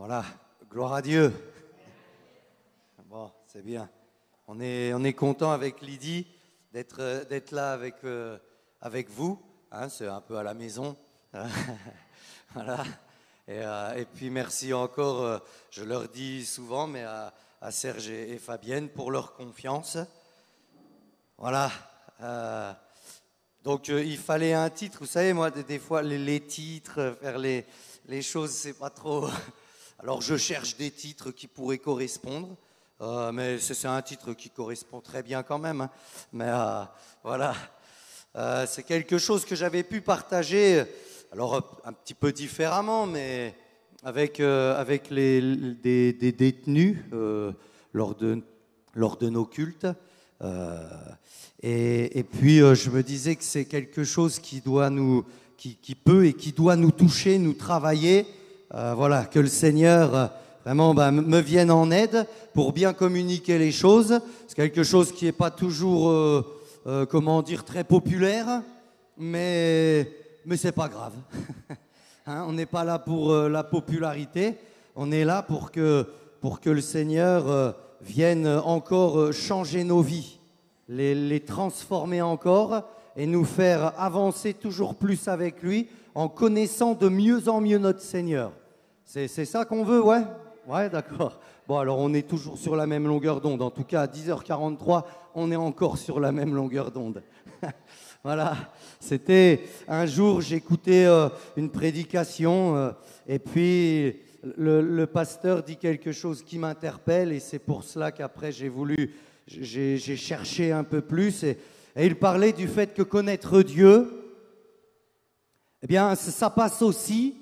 Voilà, gloire à Dieu. Bon, c'est bien. On est content avec Lydie d'être là avec vous. Hein, c'est un peu à la maison. Voilà. Et puis merci encore, je leur dis souvent, mais à Serge et Fabienne pour leur confiance. Voilà. Donc il fallait un titre. Vous savez, moi, des fois, les titres, faire les choses, c'est pas trop... Alors je cherche des titres qui pourraient correspondre, mais c'est un titre qui correspond très bien quand même. Hein. Mais voilà, c'est quelque chose que j'avais pu partager, alors un petit peu différemment, mais avec des détenus lors de nos cultes. Et puis je me disais que c'est quelque chose qui peut et qui doit nous toucher, nous travailler. Voilà, que le Seigneur vraiment me vienne en aide pour bien communiquer les choses. C'est quelque chose qui n'est pas toujours, comment dire, très populaire, mais c'est pas grave. Hein, on n'est pas là pour la popularité, on est là pour que le Seigneur vienne encore changer nos vies, les transformer encore et nous faire avancer toujours plus avec lui en connaissant de mieux en mieux notre Seigneur. C'est ça qu'on veut, ouais? Ouais, d'accord. Bon, alors on est toujours sur la même longueur d'onde. En tout cas, à 10h43, on est encore sur la même longueur d'onde. Voilà. C'était un jour, j'écoutais une prédication et puis le pasteur dit quelque chose qui m'interpelle et c'est pour cela qu'après j'ai cherché un peu plus et il parlait du fait que connaître Dieu, eh bien, ça passe aussi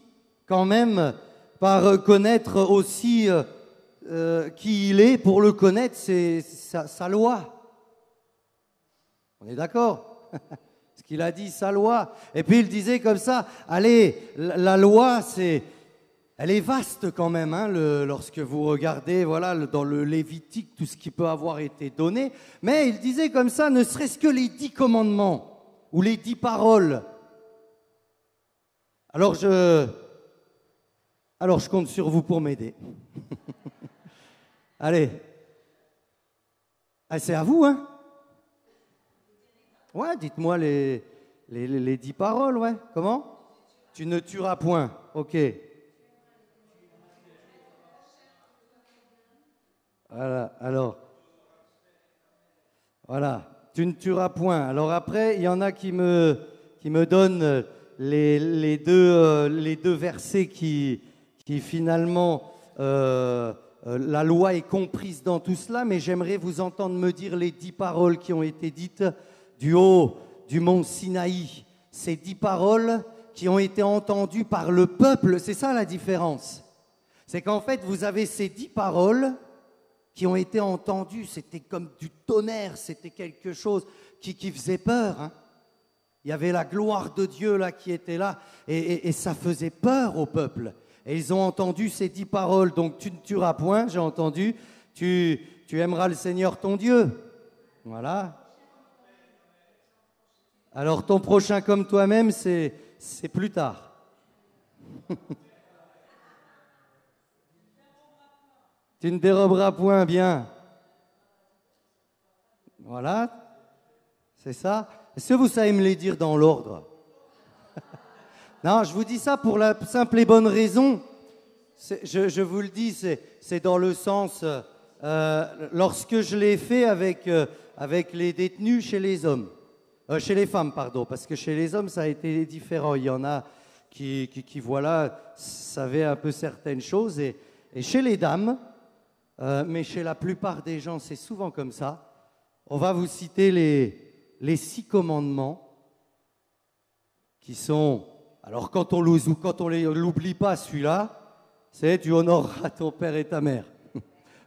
quand même par connaître aussi qui il est. Pour le connaître, c'est sa loi. On est d'accord? Ce qu'il a dit, sa loi. Et puis il disait comme ça, allez, la loi, elle est vaste quand même, hein, lorsque vous regardez voilà, dans le Lévitique, tout ce qui peut avoir été donné. Mais il disait comme ça, ne serait-ce que les 10 commandements ou les 10 paroles. Alors je compte sur vous pour m'aider. Allez. Ah, c'est à vous, hein? Ouais, dites-moi les 10 paroles, ouais. Comment? Tu ne tueras point. Ok. Voilà, alors. Voilà. Tu ne tueras point. Alors après, il y en a qui me donnent les deux versets qui finalement, la loi est comprise dans tout cela, mais j'aimerais vous entendre me dire les 10 paroles qui ont été dites du haut du mont Sinaï. Ces 10 paroles qui ont été entendues par le peuple, c'est ça la différence. C'est qu'en fait, vous avez ces 10 paroles qui ont été entendues, c'était comme du tonnerre, c'était quelque chose qui faisait peur, hein. Il y avait la gloire de Dieu là qui était là et ça faisait peur au peuple. Et ils ont entendu ces 10 paroles. Donc tu ne tueras point, j'ai entendu. Tu aimeras le Seigneur ton Dieu. Voilà. Alors ton prochain comme toi-même, c'est plus tard. Tu ne déroberas point, bien. Voilà. C'est ça. Est-ce que vous savez me les dire dans l'ordre? Non, je vous dis ça pour la simple et bonne raison. Je vous le dis, c'est dans le sens, lorsque je l'ai fait avec les détenus chez les hommes, chez les femmes, pardon, parce que chez les hommes, ça a été différent. Il y en a qui voilà, savaient un peu certaines choses. Et chez les dames, mais chez la plupart des gens, c'est souvent comme ça. On va vous citer les 6 commandements qui sont... Alors, quand on l'oublie pas, celui-là, c'est tu honoreras ton père et ta mère.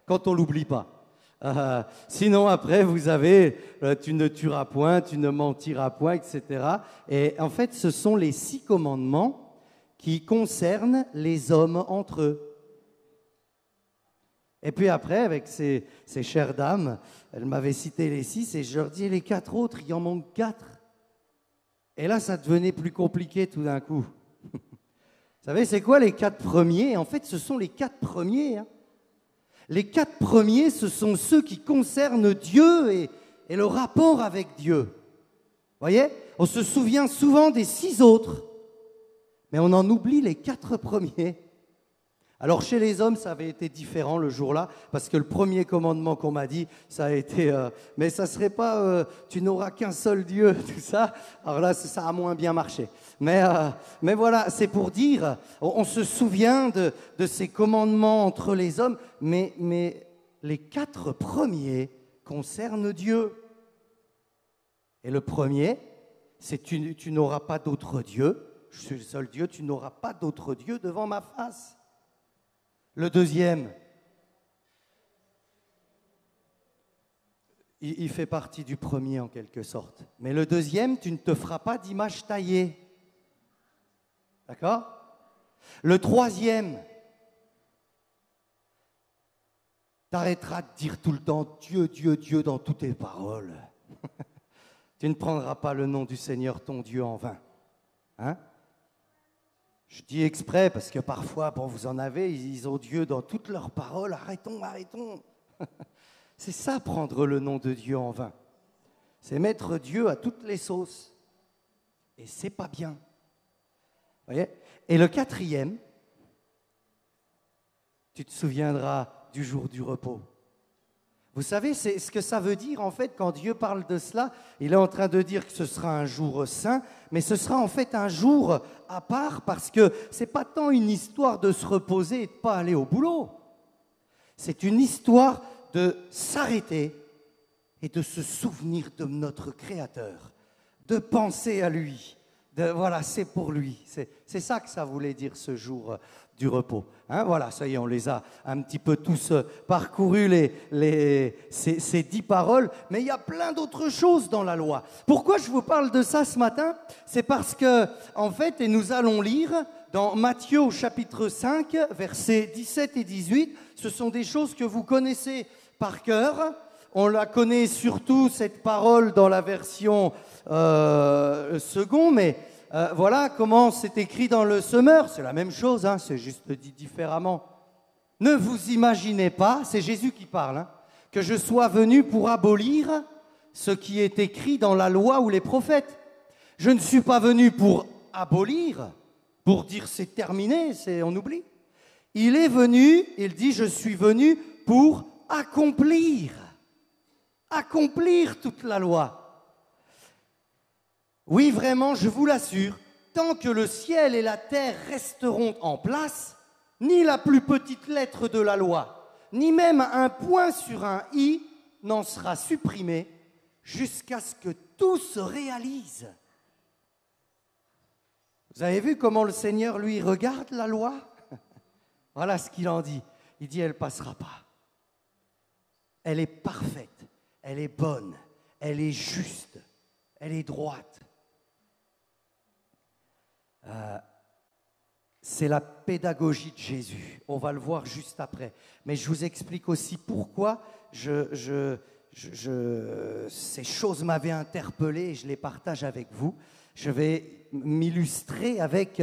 Quand on l'oublie pas. Sinon, après, vous avez tu ne tueras point, tu ne mentiras point, etc. Et en fait, ce sont les 6 commandements qui concernent les hommes entre eux. Et puis après, avec ces chères dames, elles m'avaient cité les 6 et je leur dis les 4 autres, il en manque 4. Et là, ça devenait plus compliqué tout d'un coup. Vous savez, c'est quoi les 4 premiers? En fait, ce sont les 4 premiers. Hein. Les 4 premiers, ce sont ceux qui concernent Dieu et le rapport avec Dieu. Vous voyez? On se souvient souvent des 6 autres, mais on en oublie les 4 premiers. Alors chez les hommes, ça avait été différent le jour-là, parce que le premier commandement qu'on m'a dit, ça a été mais ça ne serait pas tu n'auras qu'un seul Dieu, tout ça. Alors là, ça a moins bien marché. Mais voilà, c'est pour dire, on se souvient de ces commandements entre les hommes, mais les 4 premiers concernent Dieu. Et le premier, c'est tu n'auras pas d'autre Dieu, je suis le seul Dieu, tu n'auras pas d'autre Dieu devant ma face. Le deuxième, il fait partie du premier en quelque sorte. Mais le deuxième, tu ne te feras pas d'image taillée. D'accord? Le troisième, tu arrêteras de dire tout le temps Dieu, Dieu, Dieu dans toutes tes paroles. Tu ne prendras pas le nom du Seigneur ton Dieu en vain. Hein? Je dis exprès parce que parfois, bon, vous en avez, ils ont Dieu dans toutes leurs paroles. Arrêtons, arrêtons. C'est ça, prendre le nom de Dieu en vain. C'est mettre Dieu à toutes les sauces. Et c'est pas bien. Vous voyez? Et le quatrième, tu te souviendras du jour du repos. Vous savez, c'est ce que ça veut dire en fait quand Dieu parle de cela. Il est en train de dire que ce sera un jour saint, mais ce sera en fait un jour à part parce que ce n'est pas tant une histoire de se reposer et de ne pas aller au boulot. C'est une histoire de s'arrêter et de se souvenir de notre Créateur, de penser à lui. Voilà, c'est pour lui. C'est ça que ça voulait dire ce jour du repos. Hein, voilà, ça y est, on les a un petit peu tous parcourus, ces 10 paroles, mais il y a plein d'autres choses dans la loi. Pourquoi je vous parle de ça ce matin? C'est parce que, en fait, et nous allons lire dans Matthieu au chapitre 5, versets 17 et 18, ce sont des choses que vous connaissez par cœur. On la connaît surtout, cette parole, dans la version seconde, mais voilà comment c'est écrit dans le Semeur. C'est la même chose, hein, c'est juste dit différemment. Ne vous imaginez pas, c'est Jésus qui parle, hein, que je sois venu pour abolir ce qui est écrit dans la loi ou les prophètes. Je ne suis pas venu pour abolir, pour dire c'est terminé, on oublie. Il est venu, il dit je suis venu pour accomplir toute la loi. Oui, vraiment, je vous l'assure, tant que le ciel et la terre resteront en place, ni la plus petite lettre de la loi, ni même un point sur un i n'en sera supprimé jusqu'à ce que tout se réalise. Vous avez vu comment le Seigneur, lui, regarde la loi? Voilà ce qu'il en dit. Il dit, elle ne passera pas. Elle est parfaite, elle est bonne, elle est juste, elle est droite. C'est la pédagogie de Jésus. On va le voir juste après. Mais je vous explique aussi pourquoi ces choses m'avaient interpellé et je les partage avec vous. Je vais m'illustrer avec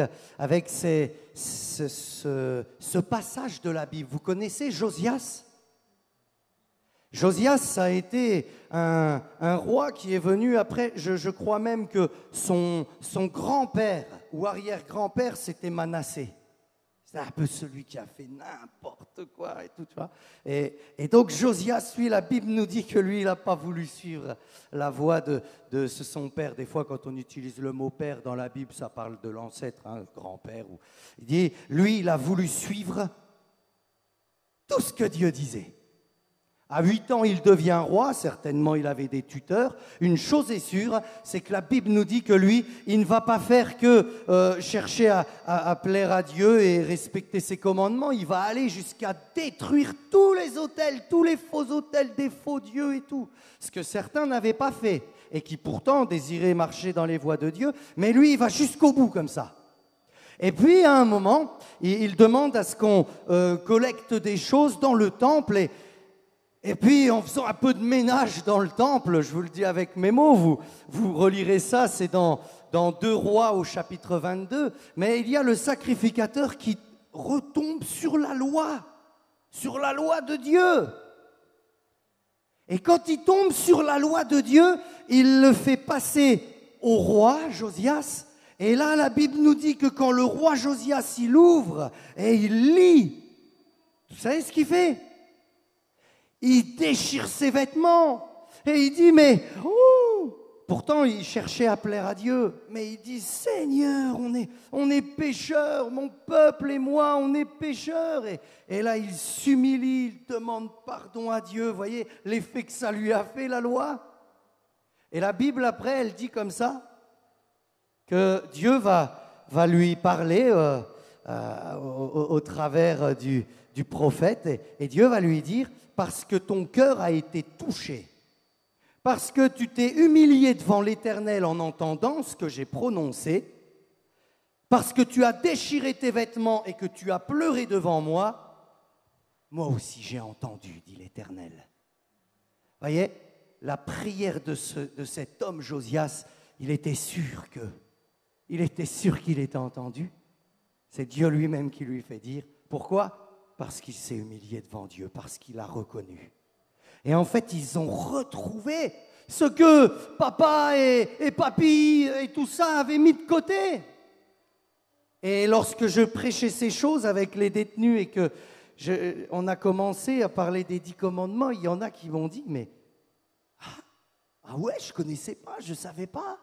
ce passage de la Bible. Vous connaissez Josias ? Josias, ça a été un roi qui est venu après, je crois même que son grand-père ou arrière-grand-père, c'était Manassé. C'est un peu celui qui a fait n'importe quoi et tout, tu vois. Et donc Josias, lui, la Bible nous dit que lui, il n'a pas voulu suivre la voie de son père. Des fois, quand on utilise le mot père dans la Bible, ça parle de l'ancêtre, hein, grand-père. Il dit, lui, il a voulu suivre tout ce que Dieu disait. À 8 ans, il devient roi, certainement il avait des tuteurs. Une chose est sûre, c'est que la Bible nous dit que lui, il ne va pas faire que chercher à plaire à Dieu et respecter ses commandements. Il va aller jusqu'à détruire tous les autels, tous les faux autels des faux dieux et tout. Ce que certains n'avaient pas fait et qui pourtant désiraient marcher dans les voies de Dieu. Mais lui, il va jusqu'au bout comme ça. Et puis, à un moment, il demande à ce qu'on collecte des choses dans le temple Et puis, en faisant un peu de ménage dans le temple, je vous le dis avec mes mots, vous relirez ça, c'est dans 2 Rois au chapitre 22, mais il y a le sacrificateur qui retombe sur la loi de Dieu. Et quand il tombe sur la loi de Dieu, il le fait passer au roi, Josias. Et là, la Bible nous dit que quand le roi Josias, il ouvre et il lit, vous savez ce qu'il fait? Il déchire ses vêtements et il dit, mais pourtant il cherchait à plaire à Dieu, mais il dit, Seigneur, on est pécheurs, mon peuple et moi, on est pécheurs. Et là, il s'humilie, il demande pardon à Dieu. Vous voyez l'effet que ça lui a fait, la loi? Et la Bible, après, elle dit comme ça, que Dieu va lui parler au travers du prophète, et Dieu va lui dire, parce que ton cœur a été touché, parce que tu t'es humilié devant l'Éternel en entendant ce que j'ai prononcé, parce que tu as déchiré tes vêtements et que tu as pleuré devant moi, moi aussi j'ai entendu, dit l'Éternel. Voyez, la prière de cet homme Josias, il était sûr qu'il était entendu. C'est Dieu lui-même qui lui fait dire. Pourquoi ? Parce qu'il s'est humilié devant Dieu, parce qu'il a reconnu. Et en fait, ils ont retrouvé ce que papa et papy et tout ça avaient mis de côté. Et lorsque je prêchais ces choses avec les détenus et que on a commencé à parler des 10 commandements, il y en a qui m'ont dit, mais ah ouais, je ne connaissais pas, je ne savais pas.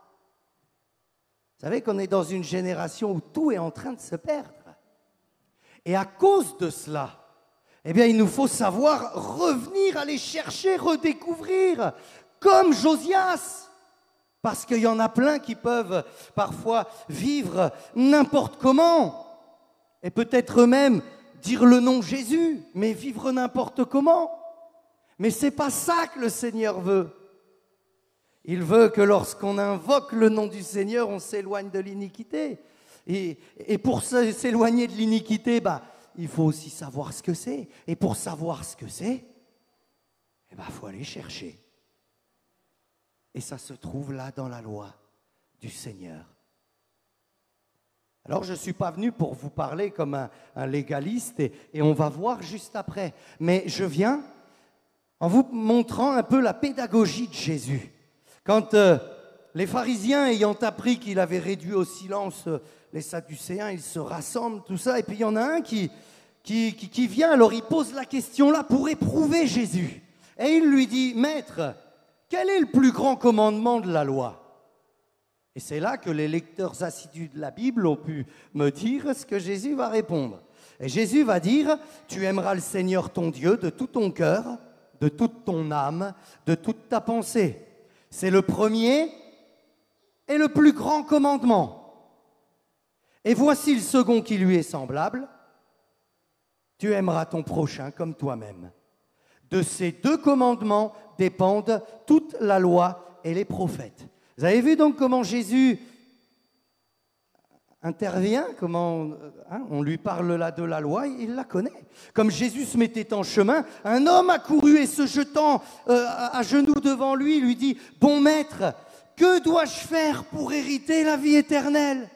Vous savez qu'on est dans une génération où tout est en train de se perdre. Et à cause de cela, eh bien, il nous faut savoir revenir, aller chercher, redécouvrir, comme Josias. Parce qu'il y en a plein qui peuvent parfois vivre n'importe comment. Et peut-être même dire le nom Jésus, mais vivre n'importe comment. Mais ce n'est pas ça que le Seigneur veut. Il veut que lorsqu'on invoque le nom du Seigneur, on s'éloigne de l'iniquité. Et pour s'éloigner de l'iniquité, il faut aussi savoir ce que c'est. Et pour savoir ce que c'est, il faut aller chercher. Et ça se trouve là dans la loi du Seigneur. Alors je ne suis pas venu pour vous parler comme un légaliste, et on va voir juste après. Mais je viens en vous montrant un peu la pédagogie de Jésus. Quand les pharisiens, ayant appris qu'il avait réduit au silence les Sadducéens, ils se rassemblent, tout ça, et puis il y en a un qui vient, alors il pose la question là pour éprouver Jésus. Et il lui dit, Maître, quel est le plus grand commandement de la loi? Et c'est là que les lecteurs assidus de la Bible ont pu me dire ce que Jésus va répondre. Et Jésus va dire, tu aimeras le Seigneur ton Dieu de tout ton cœur, de toute ton âme, de toute ta pensée. C'est le premier et le plus grand commandement. Et voici le second qui lui est semblable. Tu aimeras ton prochain comme toi-même. De ces 2 commandements dépendent toute la loi et les prophètes. Vous avez vu donc comment Jésus intervient, comment on lui parle là de la loi, il la connaît. Comme Jésus se mettait en chemin, un homme accourut et se jetant à genoux devant lui, lui dit, « Bon maître, que dois-je faire pour hériter la vie éternelle ?»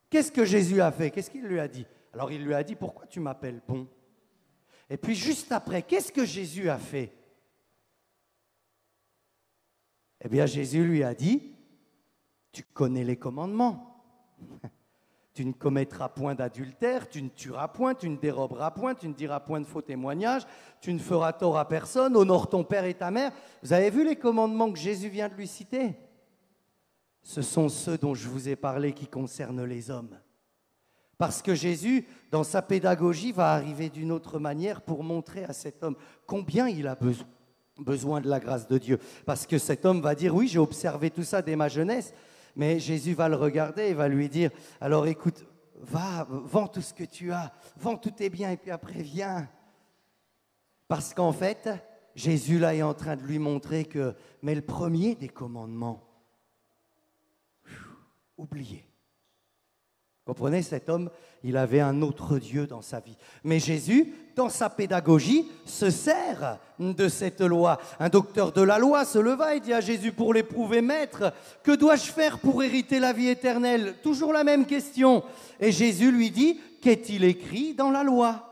Qu'est-ce que Jésus a fait? Qu'est-ce qu'il lui a dit? Alors il lui a dit, « Pourquoi tu m'appelles bon ?» Et puis juste après, qu'est-ce que Jésus a fait? Eh bien Jésus lui a dit, « Tu connais les commandements. Tu ne commettras point d'adultère, tu ne tueras point, tu ne déroberas point, tu ne diras point de faux témoignages, tu ne feras tort à personne, honore ton père et ta mère. » Vous avez vu les commandements que Jésus vient de lui citer? Ce sont ceux dont je vous ai parlé qui concernent les hommes. Parce que Jésus, dans sa pédagogie, va arriver d'une autre manière pour montrer à cet homme combien il a besoin de la grâce de Dieu. Parce que cet homme va dire, oui, j'ai observé tout ça dès ma jeunesse, mais Jésus va le regarder et va lui dire, alors écoute, va, vends tout ce que tu as, vends tous tes biens et puis après viens. Parce qu'en fait, Jésus là est en train de lui montrer que, mais le premier des commandements, oublié. Comprenez, cet homme, il avait un autre Dieu dans sa vie. Mais Jésus, dans sa pédagogie, se sert de cette loi. Un docteur de la loi se leva et dit à Jésus pour l'éprouver, Maître, que dois-je faire pour hériter la vie éternelle? Toujours la même question. Et Jésus lui dit, qu'est-il écrit dans la loi?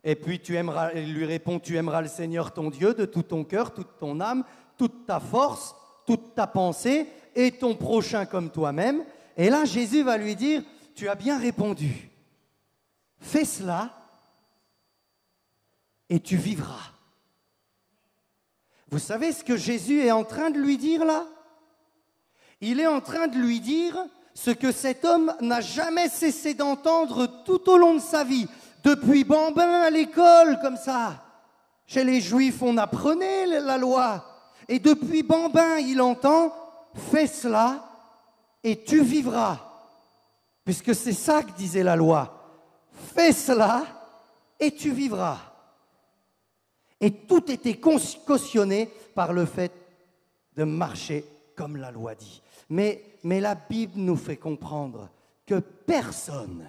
Et puis il lui répond, tu aimeras le Seigneur ton Dieu de tout ton cœur, toute ton âme, toute ta force, toute ta pensée et ton prochain comme toi-même. Et là, Jésus va lui dire, tu as bien répondu. Fais cela et tu vivras. Vous savez ce que Jésus est en train de lui dire là? Il est en train de lui dire ce que cet homme n'a jamais cessé d'entendre tout au long de sa vie. Depuis bambin à l'école, comme ça. Chez les Juifs, on apprenait la loi. Et depuis bambin, il entend, fais cela et tu vivras. Puisque c'est ça que disait la loi. Fais cela et tu vivras. Et tout était cautionné par le fait de marcher comme la loi dit. Mais la Bible nous fait comprendre que personne,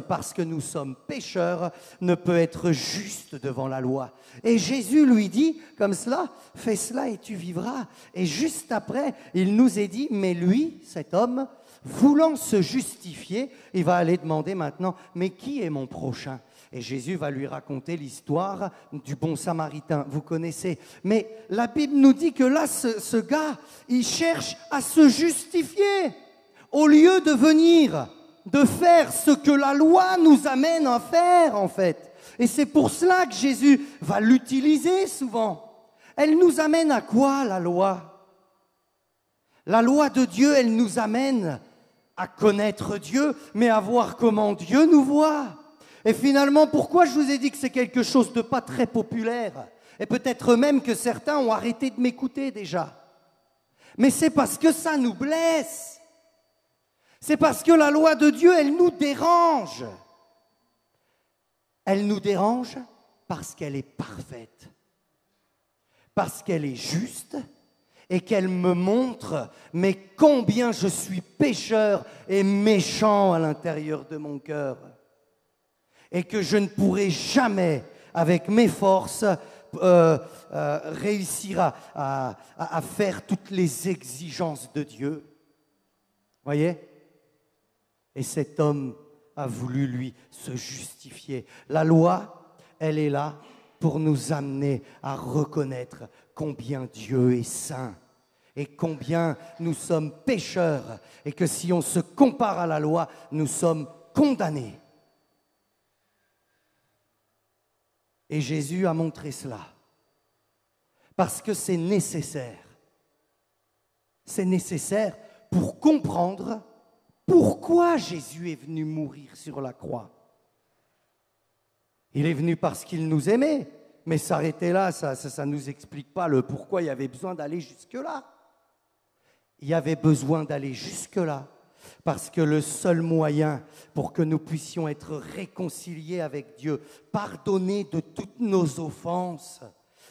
parce que nous sommes pécheurs, ne peut être juste devant la loi. Et Jésus lui dit, comme cela, fais cela et tu vivras. Et juste après, il nous est dit, mais lui, cet homme, voulant se justifier, il va aller demander maintenant, mais qui est mon prochain? Et Jésus va lui raconter l'histoire du bon Samaritain, vous connaissez. Mais la Bible nous dit que là, ce gars, il cherche à se justifier, au lieu de venir, de faire ce que la loi nous amène à faire, en fait. Et c'est pour cela que Jésus va l'utiliser souvent. Elle nous amène à quoi, la loi? La loi de Dieu, elle nous amène à connaître Dieu, mais à voir comment Dieu nous voit. Et finalement, pourquoi je vous ai dit que c'est quelque chose de pas très populaire? Et peut-être même que certains ont arrêté de m'écouter déjà. Mais c'est parce que ça nous blesse. C'est parce que la loi de Dieu, elle nous dérange. Elle nous dérange parce qu'elle est parfaite, parce qu'elle est juste et qu'elle me montre mais combien je suis pécheur et méchant à l'intérieur de mon cœur. Et que je ne pourrai jamais, avec mes forces, réussir à faire toutes les exigences de Dieu. Voyez? Et cet homme a voulu, lui, se justifier. La loi, elle est là pour nous amener à reconnaître combien Dieu est saint et combien nous sommes pécheurs et que si on se compare à la loi, nous sommes condamnés. Et Jésus a montré cela, parce que c'est nécessaire. C'est nécessaire pour comprendre pourquoi Jésus est venu mourir sur la croix. Il est venu parce qu'il nous aimait, mais s'arrêter là, ça ne nous explique pas le pourquoi il y avait besoin d'aller jusque-là. Il y avait besoin d'aller jusque-là. Parce que le seul moyen pour que nous puissions être réconciliés avec Dieu, pardonnés de toutes nos offenses,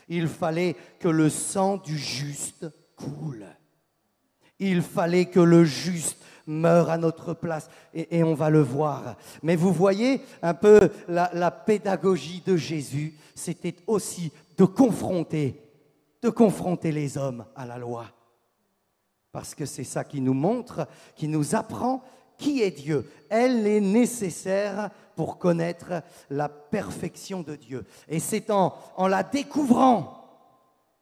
il fallait que le sang du juste coule. Il fallait que le juste meure à notre place et on va le voir. Mais vous voyez un peu la pédagogie de Jésus, c'était aussi de confronter les hommes à la loi. Parce que c'est ça qui nous montre, qui nous apprend qui est Dieu. Elle est nécessaire pour connaître la perfection de Dieu. Et c'est en la découvrant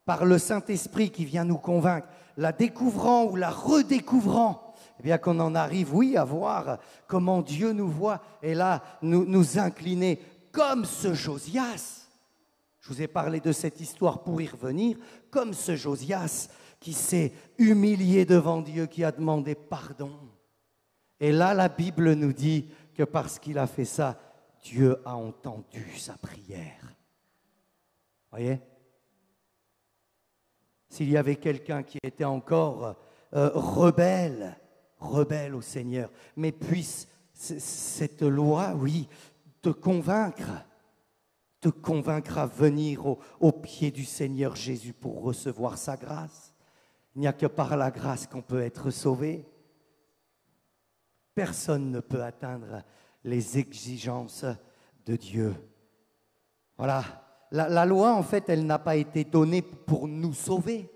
par le Saint-Esprit qui vient nous convaincre, la découvrant ou la redécouvrant, eh bien qu'on en arrive, oui, à voir comment Dieu nous voit et là, nous incliner comme ce Josias. Je vous ai parlé de cette histoire pour y revenir, comme ce Josias qui s'est humilié devant Dieu, qui a demandé pardon. Et là, la Bible nous dit que parce qu'il a fait ça, Dieu a entendu sa prière. Voyez? S'il y avait quelqu'un qui était encore rebelle au Seigneur, mais puisse cette loi, oui, te convaincre à venir au pied du Seigneur Jésus pour recevoir sa grâce. Il n'y a que par la grâce qu'on peut être sauvé. Personne ne peut atteindre les exigences de Dieu. Voilà. La loi, en fait, elle n'a pas été donnée pour nous sauver.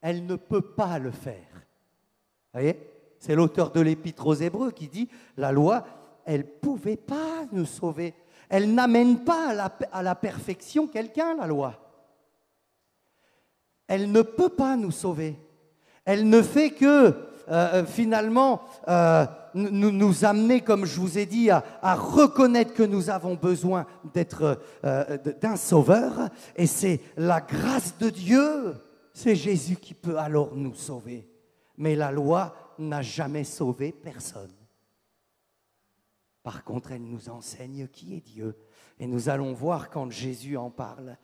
Elle ne peut pas le faire. Vous voyez ? C'est l'auteur de l'Épître aux Hébreux qui dit « La loi, elle ne pouvait pas nous sauver. Elle n'amène pas à la perfection quelqu'un, la loi. Elle ne peut pas nous sauver. Elle ne fait que, finalement, nous amener, comme je vous ai dit, à reconnaître que nous avons besoin d'un sauveur. Et c'est la grâce de Dieu. C'est Jésus qui peut alors nous sauver. Mais la loi n'a jamais sauvé personne. Par contre, elle nous enseigne qui est Dieu. Et nous allons voir quand Jésus en parle.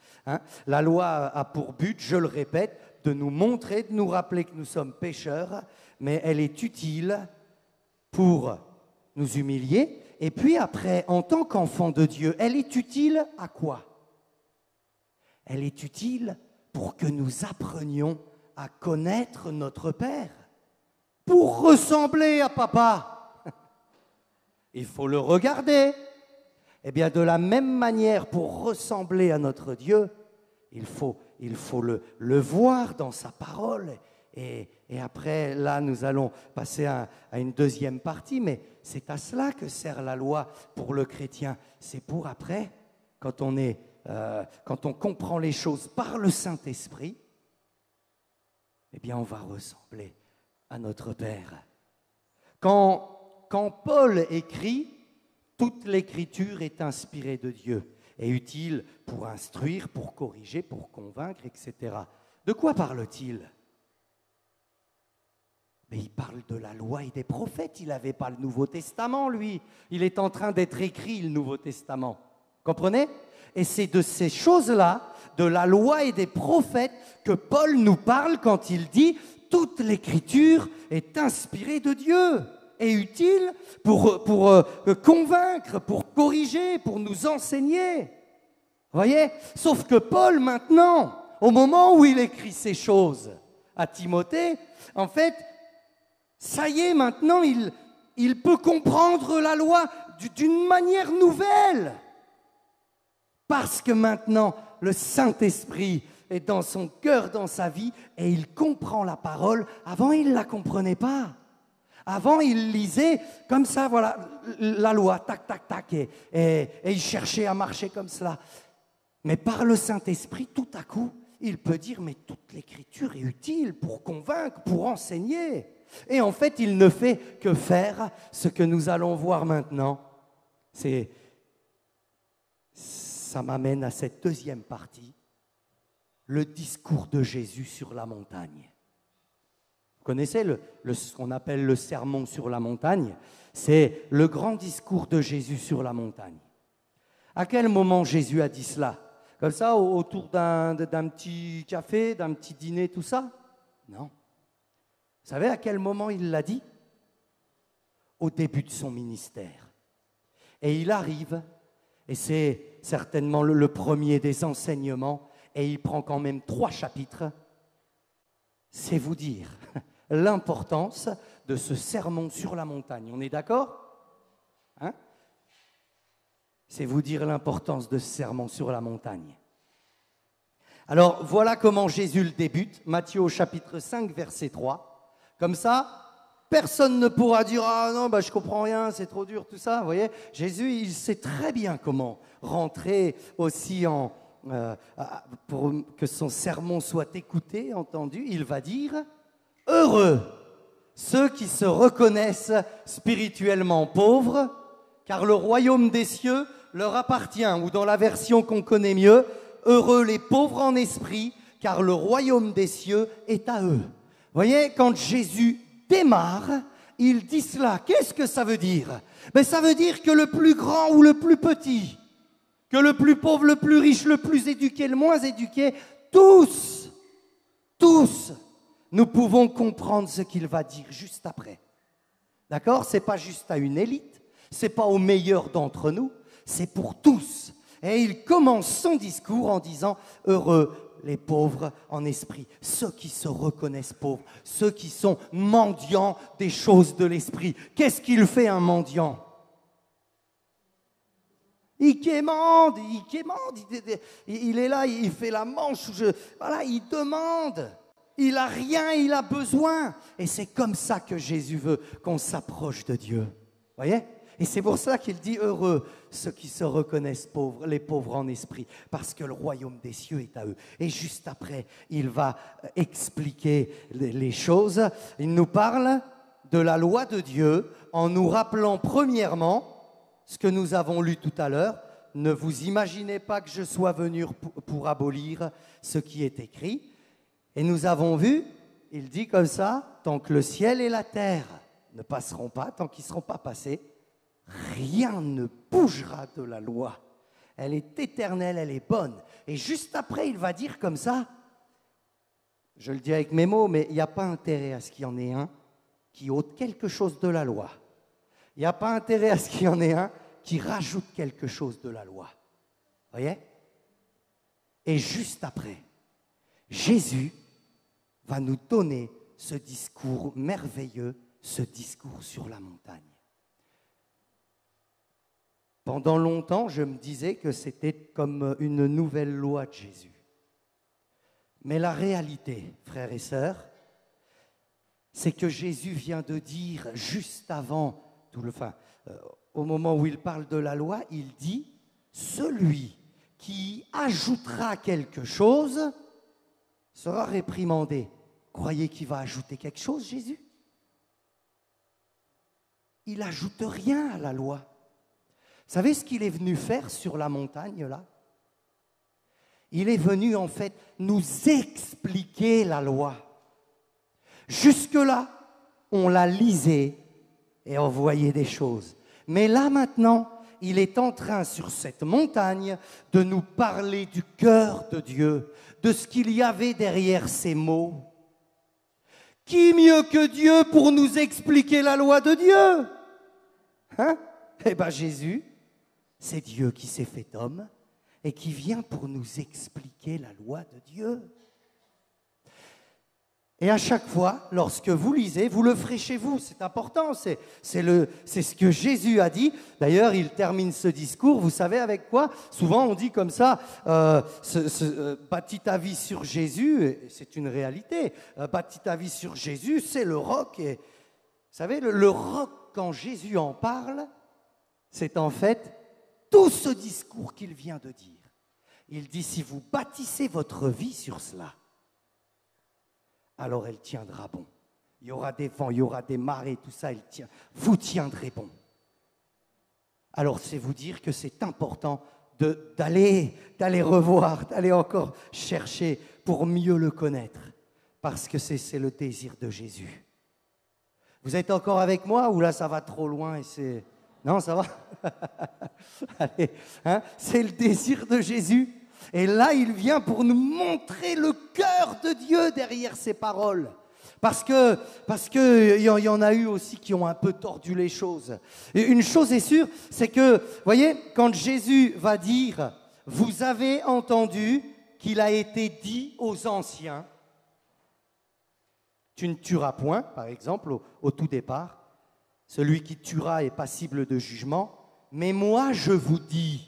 La loi a pour but, je le répète, de nous montrer, de nous rappeler que nous sommes pécheurs, mais elle est utile pour nous humilier. Et puis après, en tant qu'enfant de Dieu, elle est utile à quoi? Elle est utile pour que nous apprenions à connaître notre Père, pour ressembler à Papa. Il faut le regarder. Eh bien, de la même manière, pour ressembler à notre Dieu, il faut le voir dans sa parole. Et après, là, nous allons passer à une deuxième partie, mais c'est à cela que sert la loi pour le chrétien. C'est pour après, quand on comprend les choses par le Saint-Esprit, eh bien, on va ressembler à notre Père. Quand Paul écrit, toute l'écriture est inspirée de Dieu et utile pour instruire, pour corriger, pour convaincre, etc. De quoi parle-t-il? Mais il parle de la loi et des prophètes. Il n'avait pas le Nouveau Testament, lui. Il est en train d'être écrit, le Nouveau Testament. Comprenez? Et c'est de ces choses-là, de la loi et des prophètes, que Paul nous parle quand il dit « Toute l'écriture est inspirée de Dieu ». Est utile pour convaincre, pour corriger, pour nous enseigner. Vous voyez? Sauf que Paul, maintenant, au moment où il écrit ces choses à Timothée, en fait, ça y est, maintenant, il peut comprendre la loi d'une manière nouvelle. Parce que maintenant, le Saint-Esprit est dans son cœur, dans sa vie, et il comprend la parole. Avant, il ne la comprenait pas. Avant, il lisait comme ça, voilà, la loi, tac, tac, tac, et il cherchait à marcher comme cela. Mais par le Saint-Esprit, tout à coup, il peut dire, mais toute l'écriture est utile pour convaincre, pour enseigner. Et en fait, il ne fait que faire ce que nous allons voir maintenant. Ça m'amène à cette deuxième partie, le discours de Jésus sur la montagne. Vous connaissez ce qu'on appelle le sermon sur la montagne? C'est le grand discours de Jésus sur la montagne. À quel moment Jésus a dit cela? Comme ça, autour d'un petit café, d'un petit dîner, tout ça? Non. Vous savez à quel moment il l'a dit? Au début de son ministère. Et il arrive, et c'est certainement le premier des enseignements, et il prend quand même 3 chapitres. C'est vous dire l'importance de ce sermon sur la montagne. On est d'accord? Hein? C'est vous dire l'importance de ce sermon sur la montagne. Alors, voilà comment Jésus le débute, Matthieu au chapitre 5, verset 3. Comme ça, personne ne pourra dire « Ah non, je ne comprends rien, c'est trop dur, tout ça. » Vous voyez, Jésus, il sait très bien comment rentrer aussi pour que son sermon soit écouté, entendu. Il va dire « Heureux ceux qui se reconnaissent spirituellement pauvres, car le royaume des cieux leur appartient. » Ou dans la version qu'on connaît mieux, « Heureux les pauvres en esprit, car le royaume des cieux est à eux. » Vous voyez, quand Jésus démarre, il dit cela. Qu'est-ce que ça veut dire? Ça veut dire que le plus grand ou le plus petit, que le plus pauvre, le plus riche, le plus éduqué, le moins éduqué, tous, nous pouvons comprendre ce qu'il va dire juste après. D'accord? Ce n'est pas juste à une élite, ce n'est pas aux meilleurs d'entre nous, c'est pour tous. Et il commence son discours en disant « Heureux les pauvres en esprit, ceux qui se reconnaissent pauvres, ceux qui sont mendiants des choses de l'esprit. Qu'est-ce qu'il fait un mendiant ? Il quémande, il est là, il fait la manche, voilà, il demande. Il a rien, il a besoin. Et c'est comme ça que Jésus veut qu'on s'approche de Dieu. Voyez ? Et c'est pour ça qu'il dit heureux ceux qui se reconnaissent pauvres, les pauvres en esprit, parce que le royaume des cieux est à eux. Et juste après, il va expliquer les choses. Il nous parle de la loi de Dieu en nous rappelant premièrement ce que nous avons lu tout à l'heure. Ne vous imaginez pas que je sois venu pour abolir ce qui est écrit. Et nous avons vu, il dit comme ça, tant que le ciel et la terre ne passeront pas, tant qu'ils ne seront pas passés, rien ne bougera de la loi. Elle est éternelle, elle est bonne. Et juste après, il va dire comme ça, je le dis avec mes mots, mais il n'y a pas intérêt à ce qu'il y en ait un qui ôte quelque chose de la loi. Il n'y a pas intérêt à ce qu'il y en ait un qui rajoute quelque chose de la loi. Voyez ? Et juste après, Jésus va nous donner ce discours merveilleux, ce discours sur la montagne. Pendant longtemps, je me disais que c'était comme une nouvelle loi de Jésus. Mais la réalité, frères et sœurs, c'est que Jésus vient de dire juste avant, au moment où il parle de la loi, il dit « Celui qui ajoutera quelque chose sera réprimandé. » Croyez qu'il va ajouter quelque chose, Jésus ? Il n'ajoute rien à la loi. Vous savez ce qu'il est venu faire sur la montagne, là ? Il est venu, en fait, nous expliquer la loi. Jusque-là, on la lisait et on voyait des choses. Mais là, maintenant, il est en train, sur cette montagne, de nous parler du cœur de Dieu, de ce qu'il y avait derrière ces mots. Qui mieux que Dieu pour nous expliquer la loi de Dieu ? Hein ? Eh bien, Jésus, c'est Dieu qui s'est fait homme et qui vient pour nous expliquer la loi de Dieu. Et à chaque fois, lorsque vous lisez, vous le ferez chez vous, c'est important, c'est ce que Jésus a dit. D'ailleurs, il termine ce discours, vous savez avec quoi ? Souvent, on dit comme ça, bâtis ta vie sur Jésus, c'est une réalité. Bâtis ta vie sur Jésus, c'est le roc. Et, vous savez, le roc, quand Jésus en parle, c'est en fait tout ce discours qu'il vient de dire. Il dit, si vous bâtissez votre vie sur cela, alors elle tiendra bon. Il y aura des vents, il y aura des marées, tout ça, vous tiendrez bon. Alors c'est vous dire que c'est important d'aller revoir, d'aller encore chercher pour mieux le connaître, parce que c'est le désir de Jésus. Vous êtes encore avec moi ou là ça va trop loin et c'est... Non, ça va. Allez, hein, c'est le désir de Jésus. Et là, il vient pour nous montrer le cœur de Dieu derrière ces paroles. Parce que y en a eu aussi qui ont un peu tordu les choses. Et une chose est sûre, c'est que, vous voyez, quand Jésus va dire « Vous avez entendu qu'il a été dit aux anciens », tu ne tueras point, par exemple, au tout départ. Celui qui tuera est passible de jugement. Mais moi, je vous dis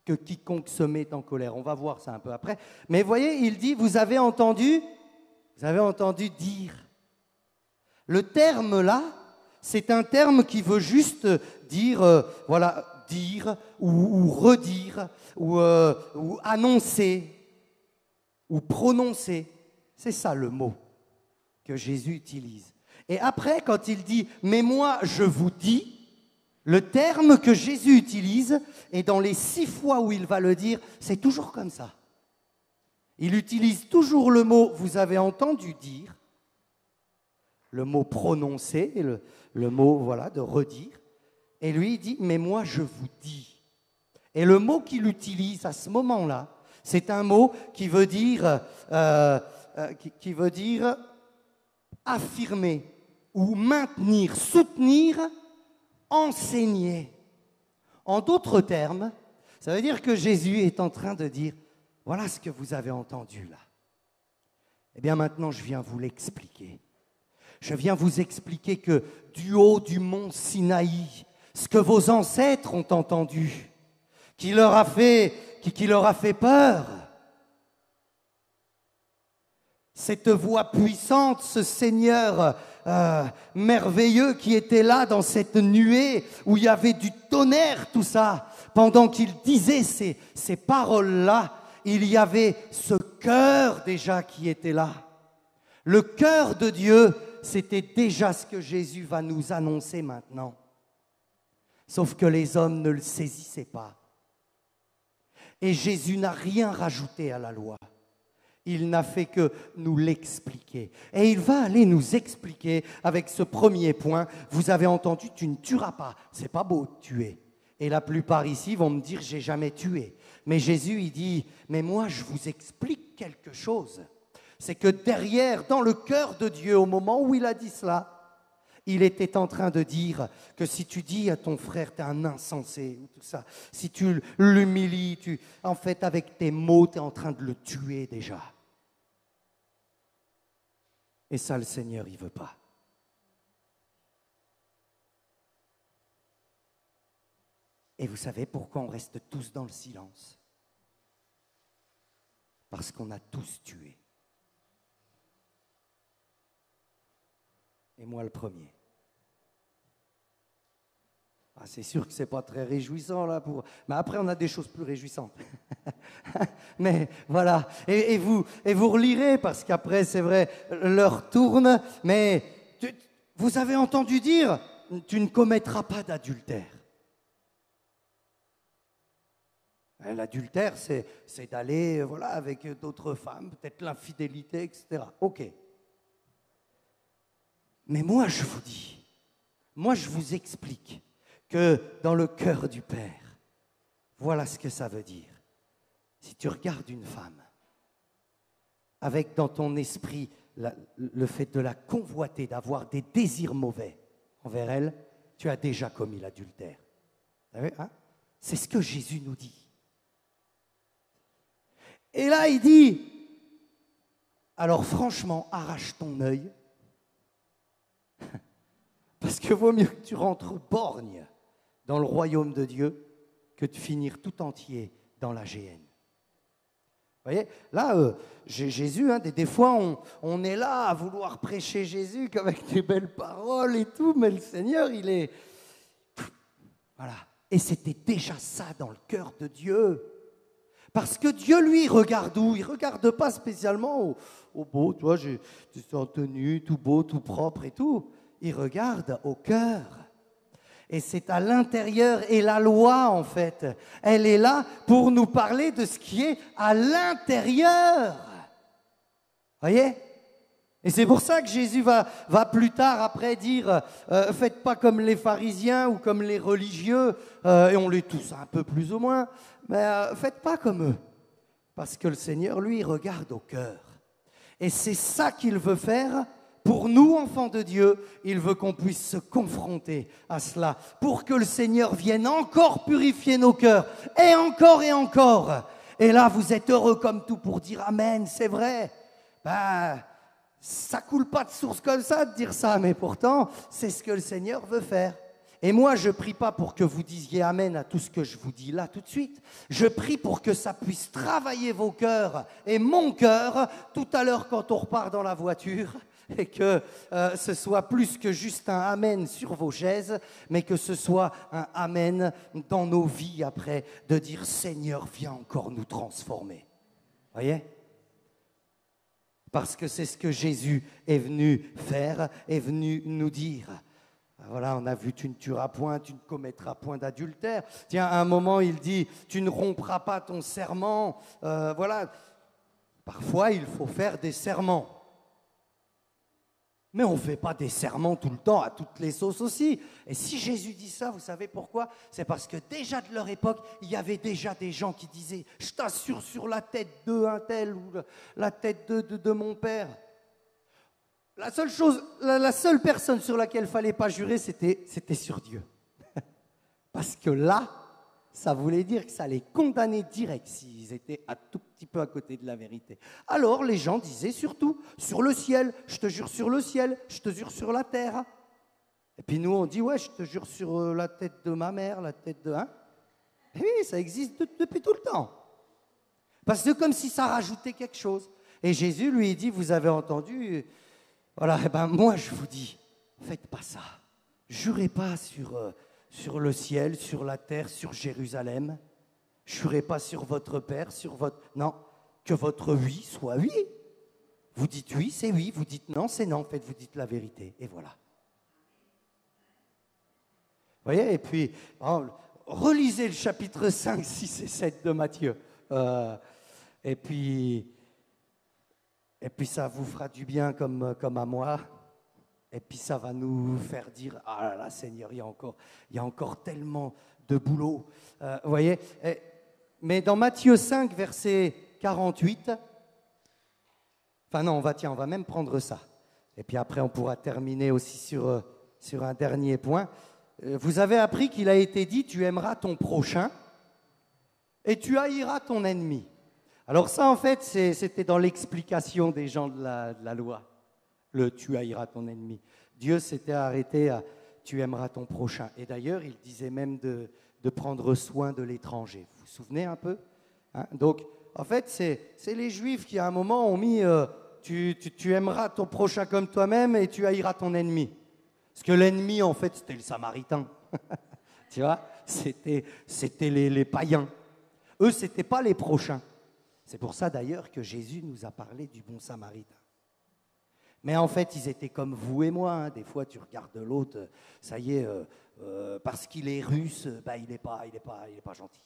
que quiconque se met en colère. On va voir ça un peu après. Mais vous voyez, il dit, vous avez entendu dire. Le terme là, c'est un terme qui veut juste dire, dire ou redire ou annoncer ou prononcer. C'est ça le mot que Jésus utilise. Et après, quand il dit « mais moi, je vous dis », le terme que Jésus utilise, et dans les 6 fois où il va le dire, c'est toujours comme ça. Il utilise toujours le mot « vous avez entendu dire », le mot « prononcer », le mot de redire, et lui il dit « mais moi, je vous dis ». Et le mot qu'il utilise à ce moment-là, c'est un mot qui veut dire affirmer ou maintenir, soutenir, enseigner. En d'autres termes, ça veut dire que Jésus est en train de dire Voilà ce que vous avez entendu là. Eh bien maintenant, je viens vous l'expliquer. Je viens vous expliquer que du haut du mont Sinaï, ce que vos ancêtres ont entendu, qui leur a fait peur, cette voix puissante, ce Seigneur merveilleux qui était là dans cette nuée où il y avait du tonnerre, tout ça, pendant qu'il disait ces paroles-là, il y avait ce cœur déjà qui était là. Le cœur de Dieu, c'était déjà ce que Jésus va nous annoncer maintenant. Sauf que les hommes ne le saisissaient pas. Et Jésus n'a rien rajouté à la loi. Il n'a fait que nous l'expliquer. Et il va aller nous expliquer avec ce premier point. Vous avez entendu, tu ne tueras pas. C'est pas beau de tuer. Et la plupart ici vont me dire, j'ai jamais tué. Mais Jésus, il dit, mais moi, je vous explique quelque chose. C'est que derrière, dans le cœur de Dieu, au moment où il a dit cela, il était en train de dire que si tu dis à ton frère, tu es un insensé, ou tout ça, si tu l'humilies, en fait, avec tes mots, tu es en train de le tuer déjà. Et ça, le Seigneur, il ne veut pas. Et vous savez pourquoi on reste tous dans le silence? Parce qu'on a tous tué. Et moi le premier. Ah, c'est sûr que ce n'est pas très réjouissant là pour. Mais après on a des choses plus réjouissantes. Mais voilà. Et vous relirez parce qu'après c'est vrai, l'heure tourne. Mais vous avez entendu dire, tu ne commettras pas d'adultère. L'adultère, c'est d'aller voilà, avec d'autres femmes, peut-être l'infidélité, etc. Ok. Mais moi, je vous dis, moi, je vous explique que dans le cœur du Père, voilà ce que ça veut dire. Si tu regardes une femme, avec dans ton esprit le fait de la convoiter, d'avoir des désirs mauvais envers elle, tu as déjà commis l'adultère. Vous savez, hein? C'est ce que Jésus nous dit. Et là, il dit, alors franchement, arrache ton œil, parce que vaut mieux que tu rentres borgne dans le royaume de Dieu que de finir tout entier dans la géhenne. Vous voyez, là, Jésus, hein, des fois, on est là à vouloir prêcher Jésus qu'avec des belles paroles et tout, mais le Seigneur, il est... Voilà. Et c'était déjà ça dans le cœur de Dieu. Parce que Dieu, lui, regarde où? Il ne regarde pas spécialement au beau, tu vois, tu es en tenue, tout beau, tout propre et tout. Il regarde au cœur. Et c'est à l'intérieur. Et la loi, en fait, elle est là pour nous parler de ce qui est à l'intérieur. Voyez? Et c'est pour ça que Jésus va plus tard après dire faites pas comme les pharisiens ou comme les religieux, et on l'est tous un peu plus ou moins, mais faites pas comme eux. Parce que le Seigneur, lui, regarde au cœur. Et c'est ça qu'il veut faire pour nous, enfants de Dieu. Il veut qu'on puisse se confronter à cela, pour que le Seigneur vienne encore purifier nos cœurs, et encore et encore. Et là, vous êtes heureux comme tout pour dire Amen, c'est vrai. Ça coule pas de source comme ça de dire ça, mais pourtant, c'est ce que le Seigneur veut faire. Et moi, je prie pas pour que vous disiez Amen à tout ce que je vous dis là tout de suite. Je prie pour que ça puisse travailler vos cœurs et mon cœur tout à l'heure quand on repart dans la voiture, et que ce soit plus que juste un Amen sur vos chaises, mais que ce soit un Amen dans nos vies après, de dire Seigneur, viens encore nous transformer. Voyez ? Parce que c'est ce que Jésus est venu faire, est venu nous dire. Voilà, on a vu, tu ne tueras point, tu ne commettras point d'adultère. Tiens, à un moment, il dit, tu ne rompras pas ton serment. Voilà, parfois, il faut faire des serments. Mais on ne fait pas des serments tout le temps, à toutes les sauces aussi. Et si Jésus dit ça, vous savez pourquoi? C'est parce que déjà de leur époque, il y avait déjà des gens qui disaient « Je t'assure sur la tête de un tel ou la tête de mon père ». La seule personne sur laquelle il ne fallait pas jurer, c'était sur Dieu. Parce que là, ça voulait dire que ça les condamnait direct s'ils étaient un tout petit peu à côté de la vérité. Alors les gens disaient surtout, sur le ciel, je te jure sur le ciel, je te jure sur la terre. Et puis nous on dit, ouais, je te jure sur la tête de ma mère, la tête de... Hein? Et oui, ça existe depuis tout le temps. Parce que comme si ça rajoutait quelque chose. Et Jésus lui dit, vous avez entendu, voilà, eh ben moi je vous dis, faites pas ça. Jurez pas sur le ciel, sur la terre, sur Jérusalem. Jurez pas sur votre Père, sur votre... Non, que votre oui soit oui. Vous dites oui, c'est oui. Vous dites non, c'est non. En fait, vous dites la vérité. Et voilà. Vous voyez, et puis, relisez le chapitre 5, 6 et 7 de Matthieu. Et puis ça vous fera du bien comme à moi. Et puis ça va nous faire dire, ah là là, Seigneur, il y a encore tellement de boulot. Vous voyez, mais dans Matthieu 5, verset 48, enfin non, on va même prendre ça. Et puis après, on pourra terminer aussi sur un dernier point. Vous avez appris qu'il a été dit, tu aimeras ton prochain et tu haïras ton ennemi. Alors ça, en fait, c'était dans l'explication des gens de la loi. Le tu haïras ton ennemi. Dieu s'était arrêté à tu aimeras ton prochain. Et d'ailleurs, il disait même de prendre soin de l'étranger. Vous vous souvenez un peu, hein? Donc, en fait, c'est les Juifs qui, à un moment, ont mis tu aimeras ton prochain comme toi-même et tu haïras ton ennemi. Parce que l'ennemi, en fait, c'était le Samaritain. Tu vois, c'était les païens. Eux, ce n'étaient pas les prochains. C'est pour ça, d'ailleurs, que Jésus nous a parlé du bon Samaritain. Mais en fait, ils étaient comme vous et moi. Hein. Des fois, tu regardes l'autre, ça y est, parce qu'il est russe, bah, il n'est pas gentil.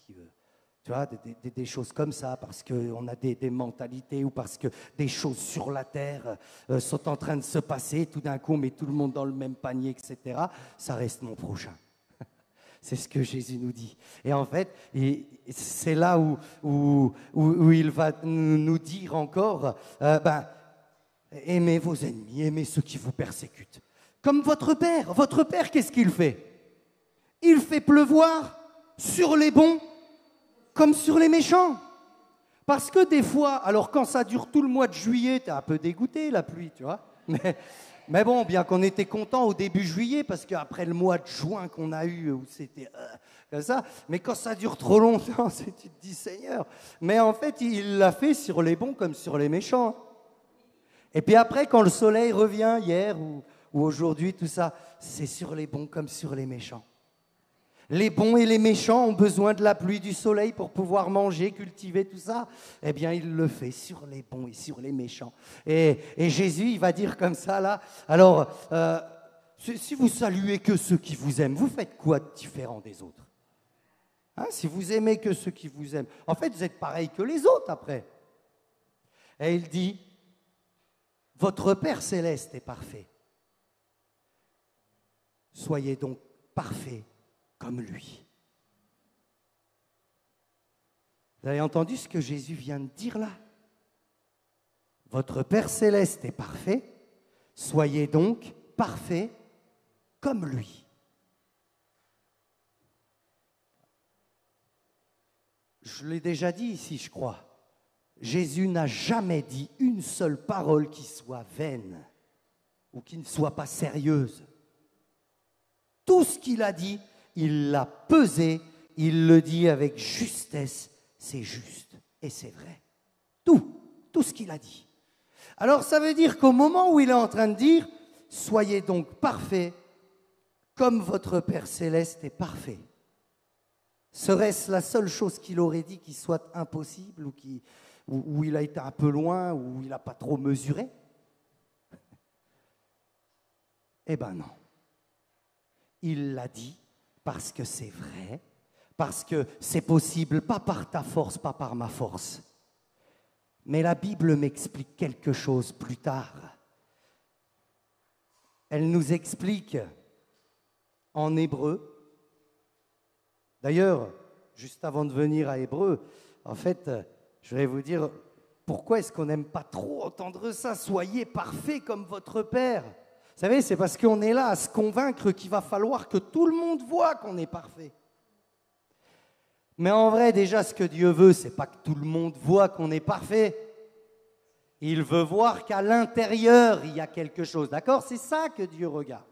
Tu vois, des choses comme ça, parce qu'on a des mentalités ou parce que des choses sur la terre sont en train de se passer. Tout d'un coup, on met tout le monde dans le même panier, etc. Ça reste mon prochain. C'est ce que Jésus nous dit. Et en fait, c'est là où il va nous dire encore, aimez vos ennemis, aimez ceux qui vous persécutent. Comme votre Père. Votre Père, qu'est-ce qu'il fait? Il fait pleuvoir sur les bons comme sur les méchants. Parce que des fois, alors quand ça dure tout le mois de juillet, t'es un peu dégoûté, la pluie, tu vois. Mais bon, bien qu'on était content au début juillet, parce qu'après le mois de juin qu'on a eu, où c'était comme ça, mais quand ça dure trop longtemps, tu te dis Seigneur. Mais en fait, il l'a fait sur les bons comme sur les méchants. Et puis après, quand le soleil revient, hier ou aujourd'hui, tout ça, c'est sur les bons comme sur les méchants. Les bons et les méchants ont besoin de la pluie, du soleil pour pouvoir manger, cultiver tout ça. Eh bien, il le fait sur les bons et sur les méchants. Et Jésus, il va dire comme ça, là, alors, si vous saluez que ceux qui vous aiment, vous faites quoi de différent des autres? Hein, si vous aimez que ceux qui vous aiment, en fait, vous êtes pareil que les autres après. Et il dit, votre Père céleste est parfait. Soyez donc parfaits comme lui. Vous avez entendu ce que Jésus vient de dire là? Votre Père céleste est parfait, soyez donc parfaits comme lui. Je l'ai déjà dit ici, je crois. Jésus n'a jamais dit une seule parole qui soit vaine ou qui ne soit pas sérieuse. Tout ce qu'il a dit, il l'a pesé, il le dit avec justesse, c'est juste et c'est vrai. Tout ce qu'il a dit. Alors ça veut dire qu'au moment où il est en train de dire, soyez donc parfaits comme votre Père céleste est parfait. Serait-ce la seule chose qu'il aurait dit qui soit impossible ou où il a été un peu loin, où il n'a pas trop mesuré? Eh bien non. Il l'a dit parce que c'est vrai, parce que c'est possible, pas par ta force, pas par ma force. Mais la Bible m'explique quelque chose plus tard. Elle nous explique en hébreu. D'ailleurs, juste avant de venir à Hébreu, en fait, je vais vous dire pourquoi est-ce qu'on n'aime pas trop entendre ça? Soyez parfaits comme votre Père. Vous savez, c'est parce qu'on est là à se convaincre qu'il va falloir que tout le monde voit qu'on est parfait. Mais en vrai, déjà, ce que Dieu veut, c'est pas que tout le monde voit qu'on est parfait. Il veut voir qu'à l'intérieur, il y a quelque chose. D'accord? C'est ça que Dieu regarde.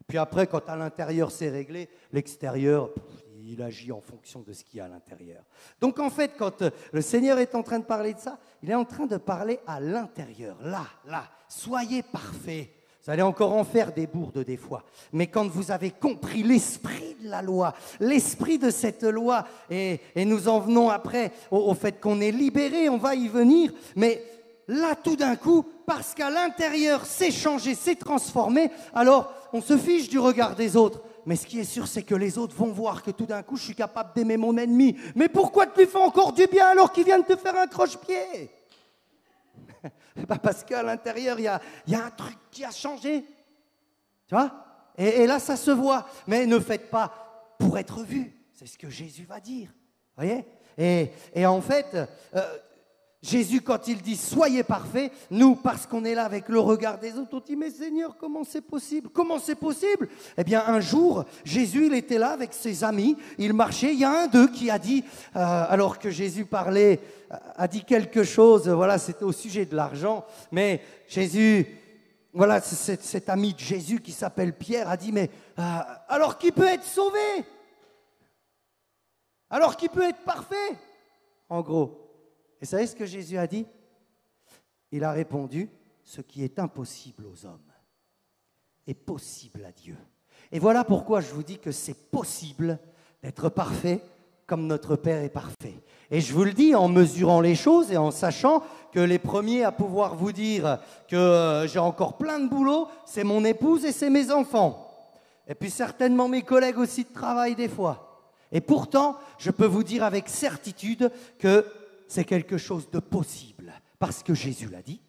Puis après, quand à l'intérieur c'est réglé, l'extérieur, il agit en fonction de ce qu'il y a à l'intérieur. Donc en fait, quand le Seigneur est en train de parler de ça, il est en train de parler à l'intérieur. Là, soyez parfaits. Vous allez encore en faire des bourdes des fois. Mais quand vous avez compris l'esprit de la loi, l'esprit de cette loi, et nous en venons après au fait qu'on est libéré, on va y venir, mais là, tout d'un coup, parce qu'à l'intérieur, c'est changé, c'est transformé, alors on se fiche du regard des autres. Mais ce qui est sûr, c'est que les autres vont voir que tout d'un coup, je suis capable d'aimer mon ennemi. Mais pourquoi tu lui fais encore du bien alors qu'il vient de te faire un croche-pied? Parce qu'à l'intérieur, il y a un truc qui a changé. Tu vois? Et là, ça se voit. Mais ne faites pas pour être vu. C'est ce que Jésus va dire. Vous voyez? Et en fait, Jésus, quand il dit « soyez parfaits », nous, parce qu'on est là avec le regard des autres, on dit « mais Seigneur, comment c'est possible? Comment c'est possible ?» Eh bien, un jour, Jésus, il était là avec ses amis, il marchait, il y a un d'eux qui a dit, alors que Jésus parlait, a dit quelque chose, voilà, c'était au sujet de l'argent, mais Jésus, voilà, cet ami de Jésus qui s'appelle Pierre a dit « mais alors qui peut être sauvé? Alors qui peut être parfait ?» En gros. Et vous savez ce que Jésus a dit? Il a répondu, ce qui est impossible aux hommes est possible à Dieu. Et voilà pourquoi je vous dis que c'est possible d'être parfait comme notre Père est parfait. Et je vous le dis en mesurant les choses et en sachant que les premiers à pouvoir vous dire que j'ai encore plein de boulot, c'est mon épouse et c'est mes enfants. Et puis certainement mes collègues aussi de travail des fois. Et pourtant, je peux vous dire avec certitude que c'est quelque chose de possible, parce que Jésus l'a dit,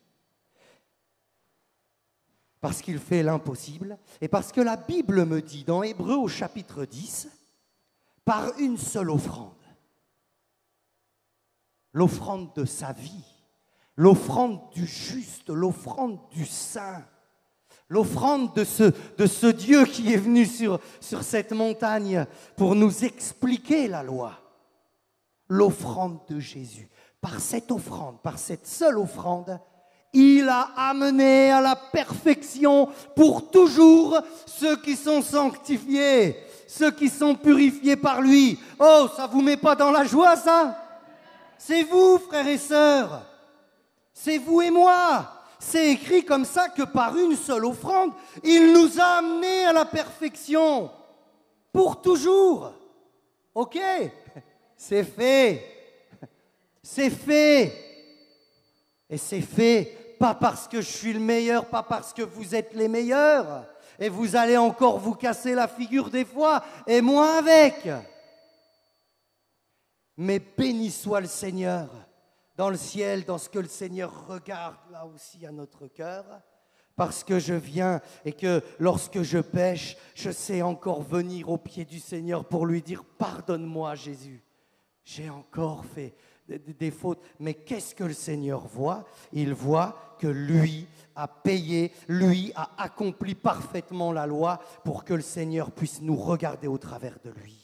parce qu'il fait l'impossible, et parce que la Bible me dit dans Hébreux au chapitre 10, par une seule offrande, l'offrande de sa vie, l'offrande du juste, l'offrande du saint, l'offrande de ce Dieu qui est venu sur cette montagne pour nous expliquer la loi. L'offrande de Jésus. Par cette offrande, par cette seule offrande, il a amené à la perfection pour toujours ceux qui sont sanctifiés, ceux qui sont purifiés par lui. Oh, ça vous met pas dans la joie, ça? C'est vous, frères et sœurs. C'est vous et moi. C'est écrit comme ça que par une seule offrande, il nous a amenés à la perfection pour toujours. Ok? C'est fait. C'est fait. Et c'est fait pas parce que je suis le meilleur, pas parce que vous êtes les meilleurs. Et vous allez encore vous casser la figure des fois, et moi avec. Mais béni soit le Seigneur dans le ciel, dans ce que le Seigneur regarde là aussi à notre cœur. Parce que je viens et que lorsque je pêche, je sais encore venir au pied du Seigneur pour lui dire « Pardonne-moi Jésus ». J'ai encore fait des fautes. Mais qu'est-ce que le Seigneur voit? Il voit que lui a payé, lui a accompli parfaitement la loi pour que le Seigneur puisse nous regarder au travers de lui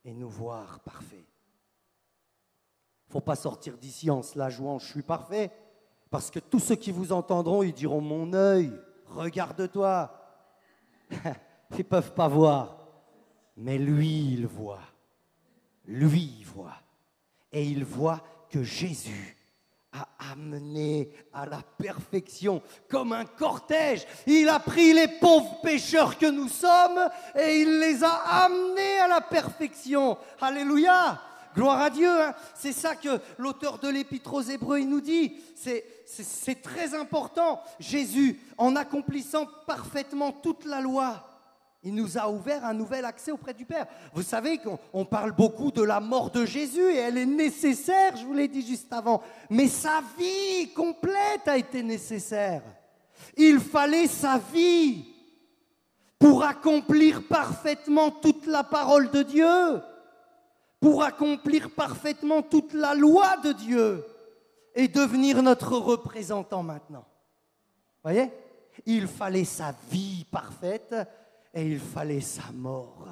et nous voir parfaits. Il ne faut pas sortir d'ici en se la jouant, je suis parfait. Parce que tous ceux qui vous entendront, ils diront « Mon œil, regarde-toi ». Ils ne peuvent pas voir, mais lui, il voit. Lui, il voit. Et il voit que Jésus a amené à la perfection comme un cortège. Il a pris les pauvres pécheurs que nous sommes et il les a amenés à la perfection. Alléluia! Gloire à Dieu, hein. C'est ça que l'auteur de l'Épître aux Hébreux il nous dit. C'est très important. Jésus, en accomplissant parfaitement toute la loi, il nous a ouvert un nouvel accès auprès du Père. Vous savez qu'on parle beaucoup de la mort de Jésus et elle est nécessaire, je vous l'ai dit juste avant. Mais sa vie complète a été nécessaire. Il fallait sa vie pour accomplir parfaitement toute la parole de Dieu, pour accomplir parfaitement toute la loi de Dieu et devenir notre représentant maintenant. Vous voyez? Il fallait sa vie parfaite et il fallait sa mort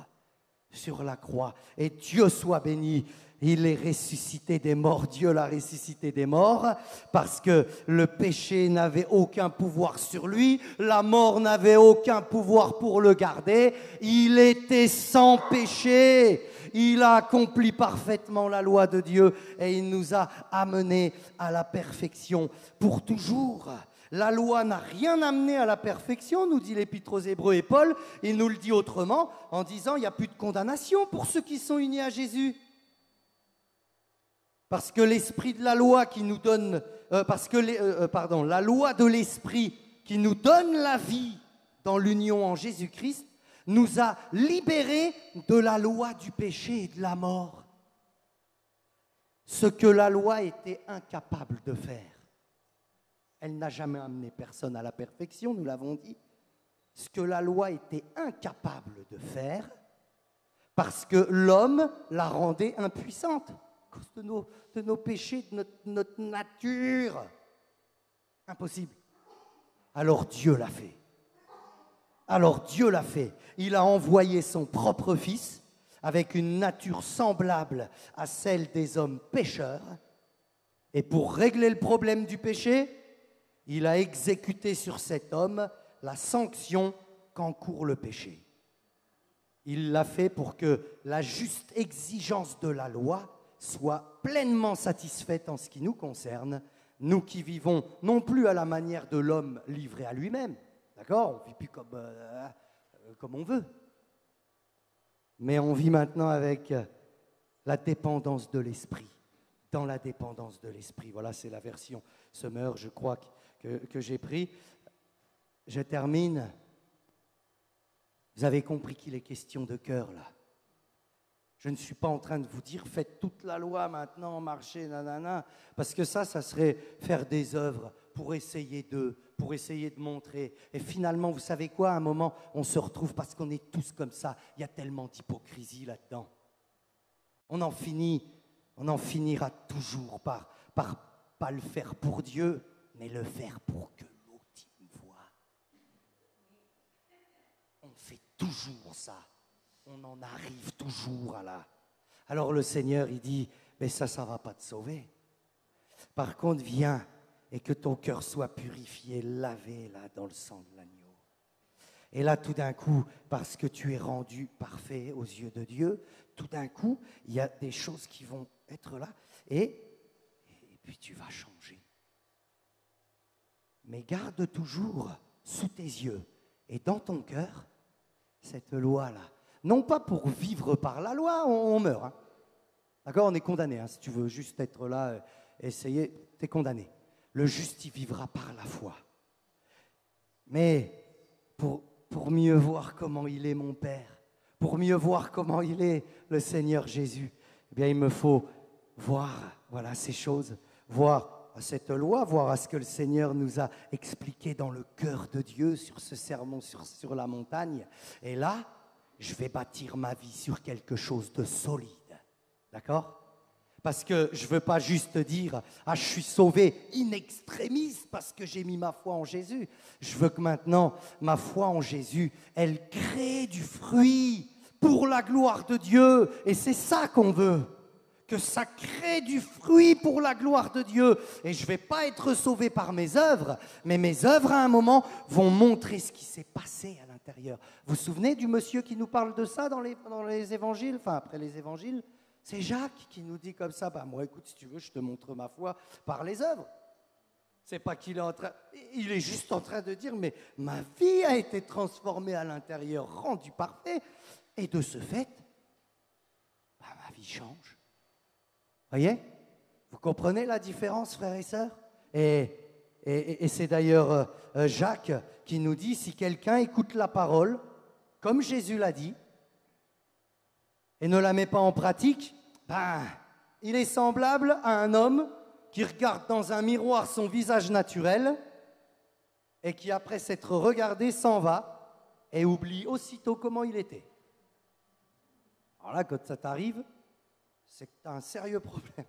sur la croix. Et Dieu soit béni. Il est ressuscité des morts, Dieu l'a ressuscité des morts, parce que le péché n'avait aucun pouvoir sur lui, la mort n'avait aucun pouvoir pour le garder, il était sans péché, il a accompli parfaitement la loi de Dieu et il nous a amenés à la perfection pour toujours. La loi n'a rien amené à la perfection, nous dit l'Épître aux Hébreux et Paul, il nous le dit autrement en disant il n'y a plus de condamnation pour ceux qui sont unis à Jésus. Parce que l'esprit de la loi qui nous donne, la loi de l'esprit qui nous donne la vie dans l'union en Jésus-Christ, nous a libérés de la loi du péché et de la mort. Ce que la loi était incapable de faire. Elle n'a jamais amené personne à la perfection, nous l'avons dit. Ce que la loi était incapable de faire, parce que l'homme la rendait impuissante. À cause de nos péchés, de notre nature. Impossible. Alors Dieu l'a fait. Alors Dieu l'a fait. Il a envoyé son propre Fils avec une nature semblable à celle des hommes pécheurs. Et pour régler le problème du péché, il a exécuté sur cet homme la sanction qu'encourt le péché. Il l'a fait pour que la juste exigence de la loi soit pleinement satisfaite en ce qui nous concerne, nous qui vivons non plus à la manière de l'homme livré à lui-même, d'accord? On ne vit plus comme on veut, mais on vit maintenant avec la dépendance de l'esprit, dans la dépendance de l'esprit. Voilà, c'est la version Semeur, je crois, que j'ai pris. Je termine. Vous avez compris qu'il est question de cœur, là. Je ne suis pas en train de vous dire, faites toute la loi maintenant, marchez, nanana, parce que ça serait faire des œuvres pour essayer de montrer. Et finalement, vous savez quoi, à un moment, on se retrouve, parce qu'on est tous comme ça, il y a tellement d'hypocrisie là-dedans. On en finira toujours par pas le faire pour Dieu, mais le faire pour que l'autre me voie. On fait toujours ça. On en arrive toujours à là. Alors le Seigneur, il dit, mais ça ne va pas te sauver. Par contre, viens et que ton cœur soit purifié, lavé là dans le sang de l'agneau. Et là, tout d'un coup, parce que tu es rendu parfait aux yeux de Dieu, tout d'un coup, il y a des choses qui vont être là et puis tu vas changer. Mais garde toujours sous tes yeux et dans ton cœur cette loi-là. Non pas pour vivre par la loi, on meurt. Hein. D'accord, on est condamné. Hein. Si tu veux juste être là, essayer, tu es condamné. Le juste y vivra par la foi. Mais pour mieux voir comment il est mon Père, pour mieux voir comment il est le Seigneur Jésus, eh bien, il me faut voir voilà, ces choses, voir à cette loi, voir à ce que le Seigneur nous a expliqué dans le cœur de Dieu sur ce sermon sur la montagne. Et là, je vais bâtir ma vie sur quelque chose de solide. D'accord ? Parce que je ne veux pas juste dire « Ah, je suis sauvé in extremis parce que j'ai mis ma foi en Jésus ». Je veux que maintenant, ma foi en Jésus, elle crée du fruit pour la gloire de Dieu. Et c'est ça qu'on veut. Que ça crée du fruit pour la gloire de Dieu. Et je ne vais pas être sauvé par mes œuvres, mais mes œuvres, à un moment, vont montrer ce qui s'est passé à l'intérieur. Vous vous souvenez du monsieur qui nous parle de ça dans les évangiles, enfin, après les évangiles? C'est Jacques qui nous dit comme ça, bah, moi, écoute, si tu veux, je te montre ma foi par les œuvres. C'est pas qu'il est il est juste en train de dire, mais ma vie a été transformée à l'intérieur, rendue parfaite, et de ce fait, bah, ma vie change. Voyez? Vous comprenez la différence, frères et sœurs? Et c'est d'ailleurs Jacques qui nous dit, si quelqu'un écoute la parole, comme Jésus l'a dit, et ne la met pas en pratique, ben, il est semblable à un homme qui regarde dans un miroir son visage naturel et qui, après s'être regardé, s'en va et oublie aussitôt comment il était. Alors là, quand ça t'arrive, c'est que tu as un sérieux problème.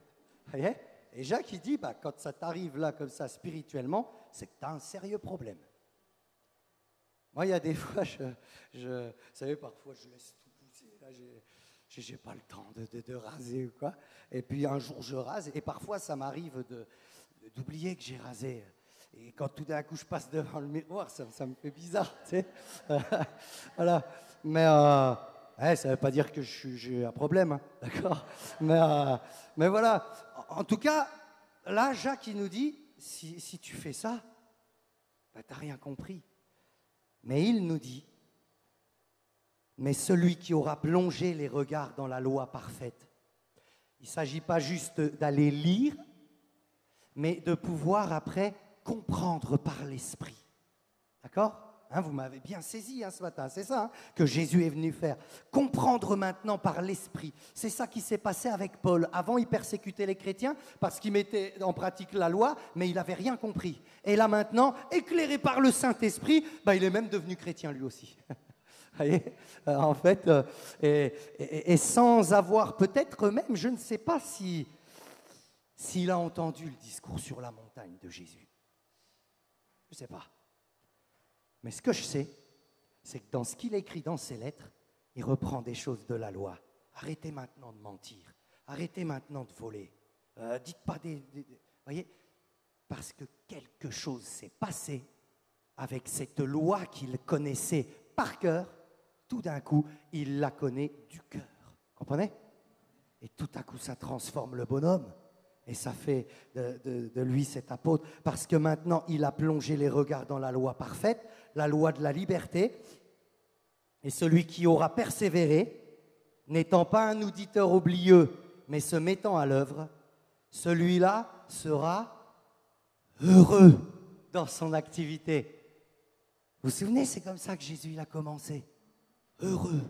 Voyez? Et Jacques, il dit, bah, quand ça t'arrive là, comme ça, spirituellement, c'est que tu as un sérieux problème. Moi, il y a des fois, vous savez, parfois, je laisse tout pousser. Là, j'ai pas le temps de raser ou quoi. Et puis un jour je rase et parfois ça m'arrive d'oublier que j'ai rasé. Et quand tout d'un coup je passe devant le miroir, ça me fait bizarre, tu sais. Voilà. Mais ça ne veut pas dire que j'ai un problème, hein, d'accord. Mais voilà. En tout cas, là, Jacques, il nous dit, si tu fais ça, ben, tu n'as rien compris. Mais il nous dit, mais celui qui aura plongé les regards dans la loi parfaite, il ne s'agit pas juste d'aller lire, mais de pouvoir après comprendre par l'esprit. D'accord ? Hein, vous m'avez bien saisi ce matin, c'est ça que Jésus est venu faire. Comprendre maintenant par l'esprit. C'est ça qui s'est passé avec Paul. Avant, il persécutait les chrétiens parce qu'il mettait en pratique la loi, mais il n'avait rien compris. Et là maintenant, éclairé par le Saint-Esprit, il est même devenu chrétien lui aussi. Vous voyez, en fait, et sans avoir peut-être même, je ne sais pas s'il a entendu le discours sur la montagne de Jésus. Je ne sais pas. Mais ce que je sais, c'est que dans ce qu'il écrit dans ses lettres, il reprend des choses de la loi. Arrêtez maintenant de mentir. Arrêtez maintenant de voler. Dites pas voyez, parce que quelque chose s'est passé avec cette loi qu'il connaissait par cœur. Tout d'un coup, il la connaît du cœur. Comprenez ? Et tout à coup, ça transforme le bonhomme. Et ça fait de lui cet apôtre, parce que maintenant, il a plongé les regards dans la loi parfaite, la loi de la liberté. Et celui qui aura persévéré, n'étant pas un auditeur oublieux, mais se mettant à l'œuvre, celui-là sera heureux dans son activité. Vous vous souvenez, c'est comme ça que Jésus il a commencé. Heureux.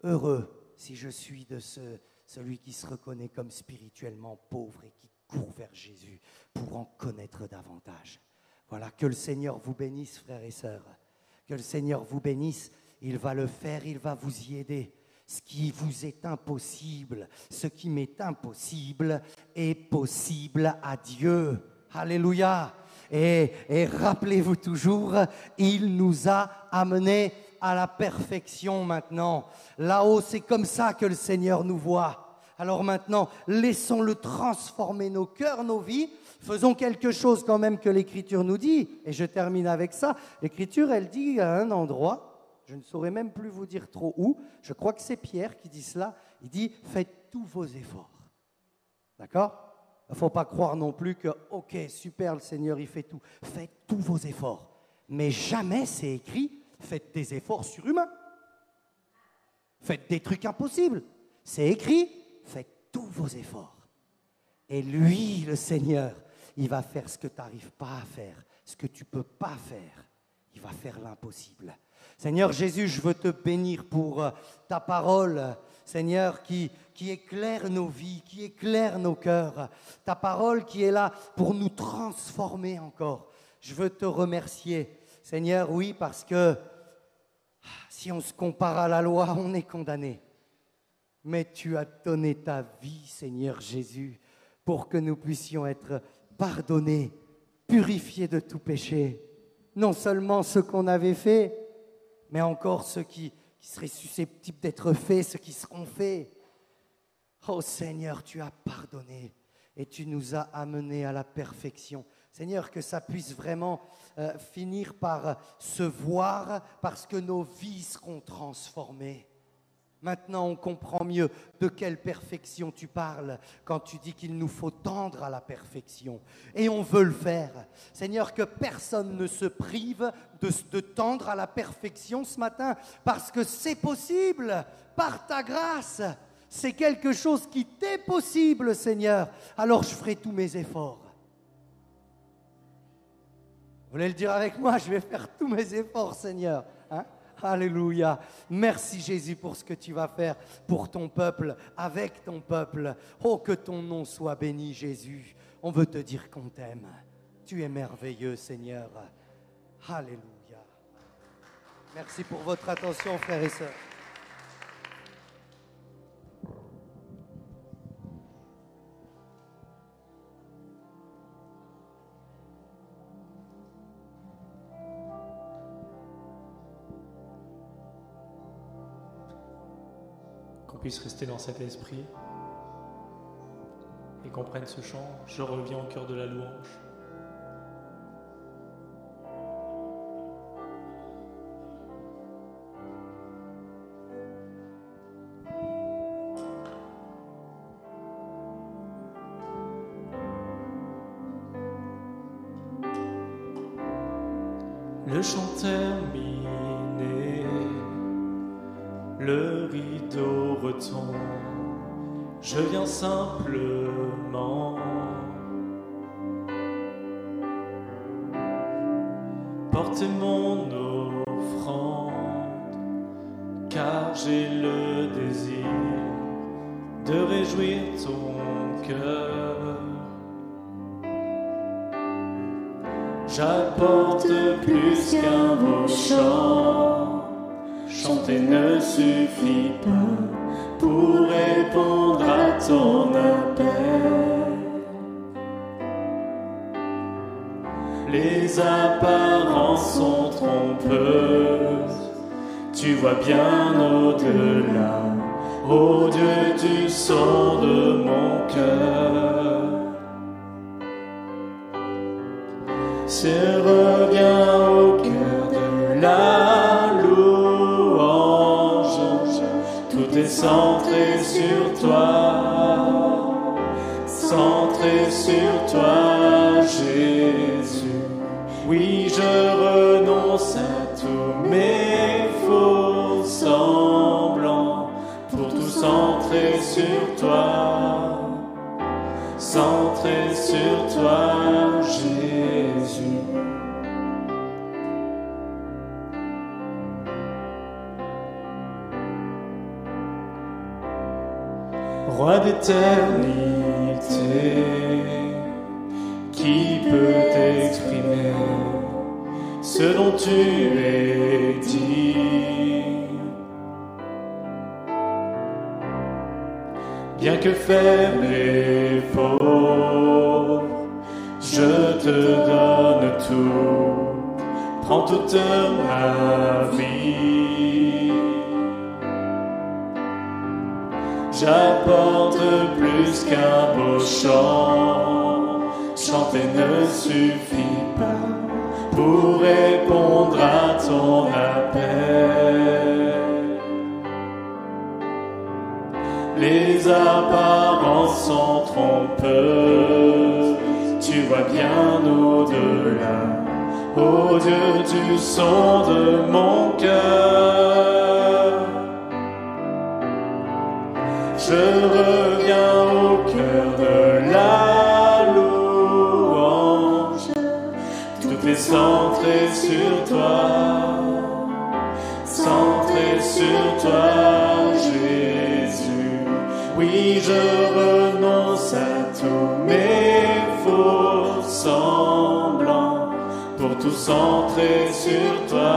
Heureux si je suis de celui qui se reconnaît comme spirituellement pauvre et qui court vers Jésus pour en connaître davantage. Voilà, que le Seigneur vous bénisse, frères et sœurs. Que le Seigneur vous bénisse, il va le faire, il va vous y aider. Ce qui vous est impossible, ce qui m'est impossible est possible à Dieu. Alléluia. Et rappelez-vous toujours, il nous a amenés à la perfection maintenant. Là-haut, c'est comme ça que le Seigneur nous voit. Alors maintenant, laissons-le transformer nos cœurs, nos vies. Faisons quelque chose quand même que l'Écriture nous dit. Et je termine avec ça. L'Écriture, elle dit à un endroit, je ne saurais même plus vous dire trop où, je crois que c'est Pierre qui dit cela, il dit « Faites tous vos efforts ». D'accord ? Il ne faut pas croire non plus que « Ok, super, le Seigneur, il fait tout ». Faites tous vos efforts. Mais jamais c'est écrit « Faites des efforts surhumains ». Faites des trucs impossibles. C'est écrit « Faites tous vos efforts ». Et lui, le Seigneur, il va faire ce que tu n'arrives pas à faire, ce que tu ne peux pas faire. Il va faire l'impossible. Seigneur Jésus, je veux te bénir pour ta parole, Seigneur, qui éclaire nos vies, qui éclaire nos cœurs. Ta parole qui est là pour nous transformer encore. Je veux te remercier, Seigneur, oui, parce que si on se compare à la loi, on est condamné. Mais tu as donné ta vie, Seigneur Jésus, pour que nous puissions être pardonnés, purifiés de tout péché. Non seulement ce qu'on avait fait, mais encore ceux qui seraient susceptibles d'être faits, ceux qui seront faits. Oh Seigneur, tu as pardonné et tu nous as amenés à la perfection. Seigneur, que ça puisse vraiment finir par se voir parce que nos vies seront transformées. Maintenant, on comprend mieux de quelle perfection tu parles quand tu dis qu'il nous faut tendre à la perfection. Et on veut le faire. Seigneur, que personne ne se prive de tendre à la perfection ce matin parce que c'est possible par ta grâce. C'est quelque chose qui t'est possible, Seigneur. Alors je ferai tous mes efforts. Vous voulez le dire avec moi? Je vais faire tous mes efforts, Seigneur. Hein? Alléluia. Merci Jésus pour ce que tu vas faire pour ton peuple, avec ton peuple. Oh, que ton nom soit béni, Jésus. On veut te dire qu'on t'aime. Tu es merveilleux, Seigneur. Alléluia. Merci pour votre attention, frères et sœurs. puisse rester dans cet esprit et qu'on prenne ce chant. Je reviens au cœur de la louange. Le chant terminé, le rideau retombe, je viens simplement porter mon offrande, car j'ai le désir de réjouir ton cœur. J'apporte plus qu'un beau chant, chanter ne suffit pas pour répondre à ton appel. Les apparences sont trompeuses, tu vois bien au-delà, ô Dieu, du son de mon cœur. Reviens au cœur de la louange, tout est centré sur toi, centré sur toi, Jésus. Oui, je renonce à tous mes faux semblants, pour tout centrer sur toi, centré sur toi, Jésus. Roi d'éternité, qui peut exprimer ce dont tu es dit? Bien que faible et pauvre, je te donne tout, prends toute ma vie. J'apporte plus qu'un beau chant, chanter ne suffit pas pour répondre à ton appel. Les apparences sont trompeuses, tu vois bien au-delà, ô Dieu, du son de mon cœur. Je reviens au cœur de la louange, tout est centré sur toi, centré sur toi, Jésus. Oui, je renonce à tous mes faux semblants, pour tout centrer sur toi,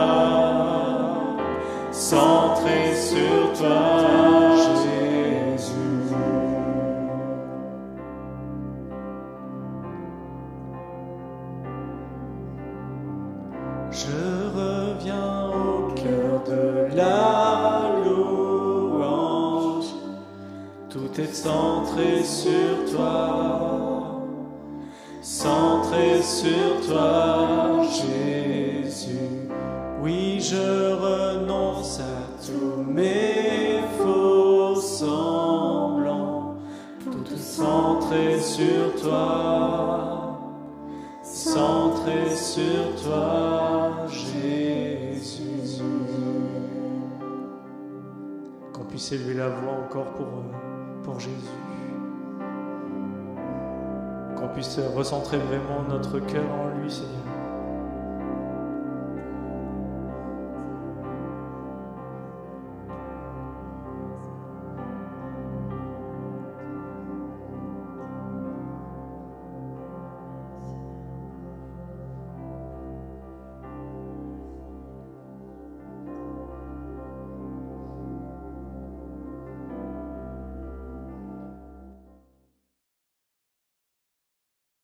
centré sur toi, Jésus. Je reviens au cœur de la louange, tout est centré sur toi, centré sur toi, Jésus. Oui, je renonce à tous mes faux semblants, pour tout centrer sur toi, centré sur toi, Jésus. Qu'on puisse élever la voix encore pour Jésus. Qu'on puisse recentrer vraiment notre cœur en lui, Seigneur.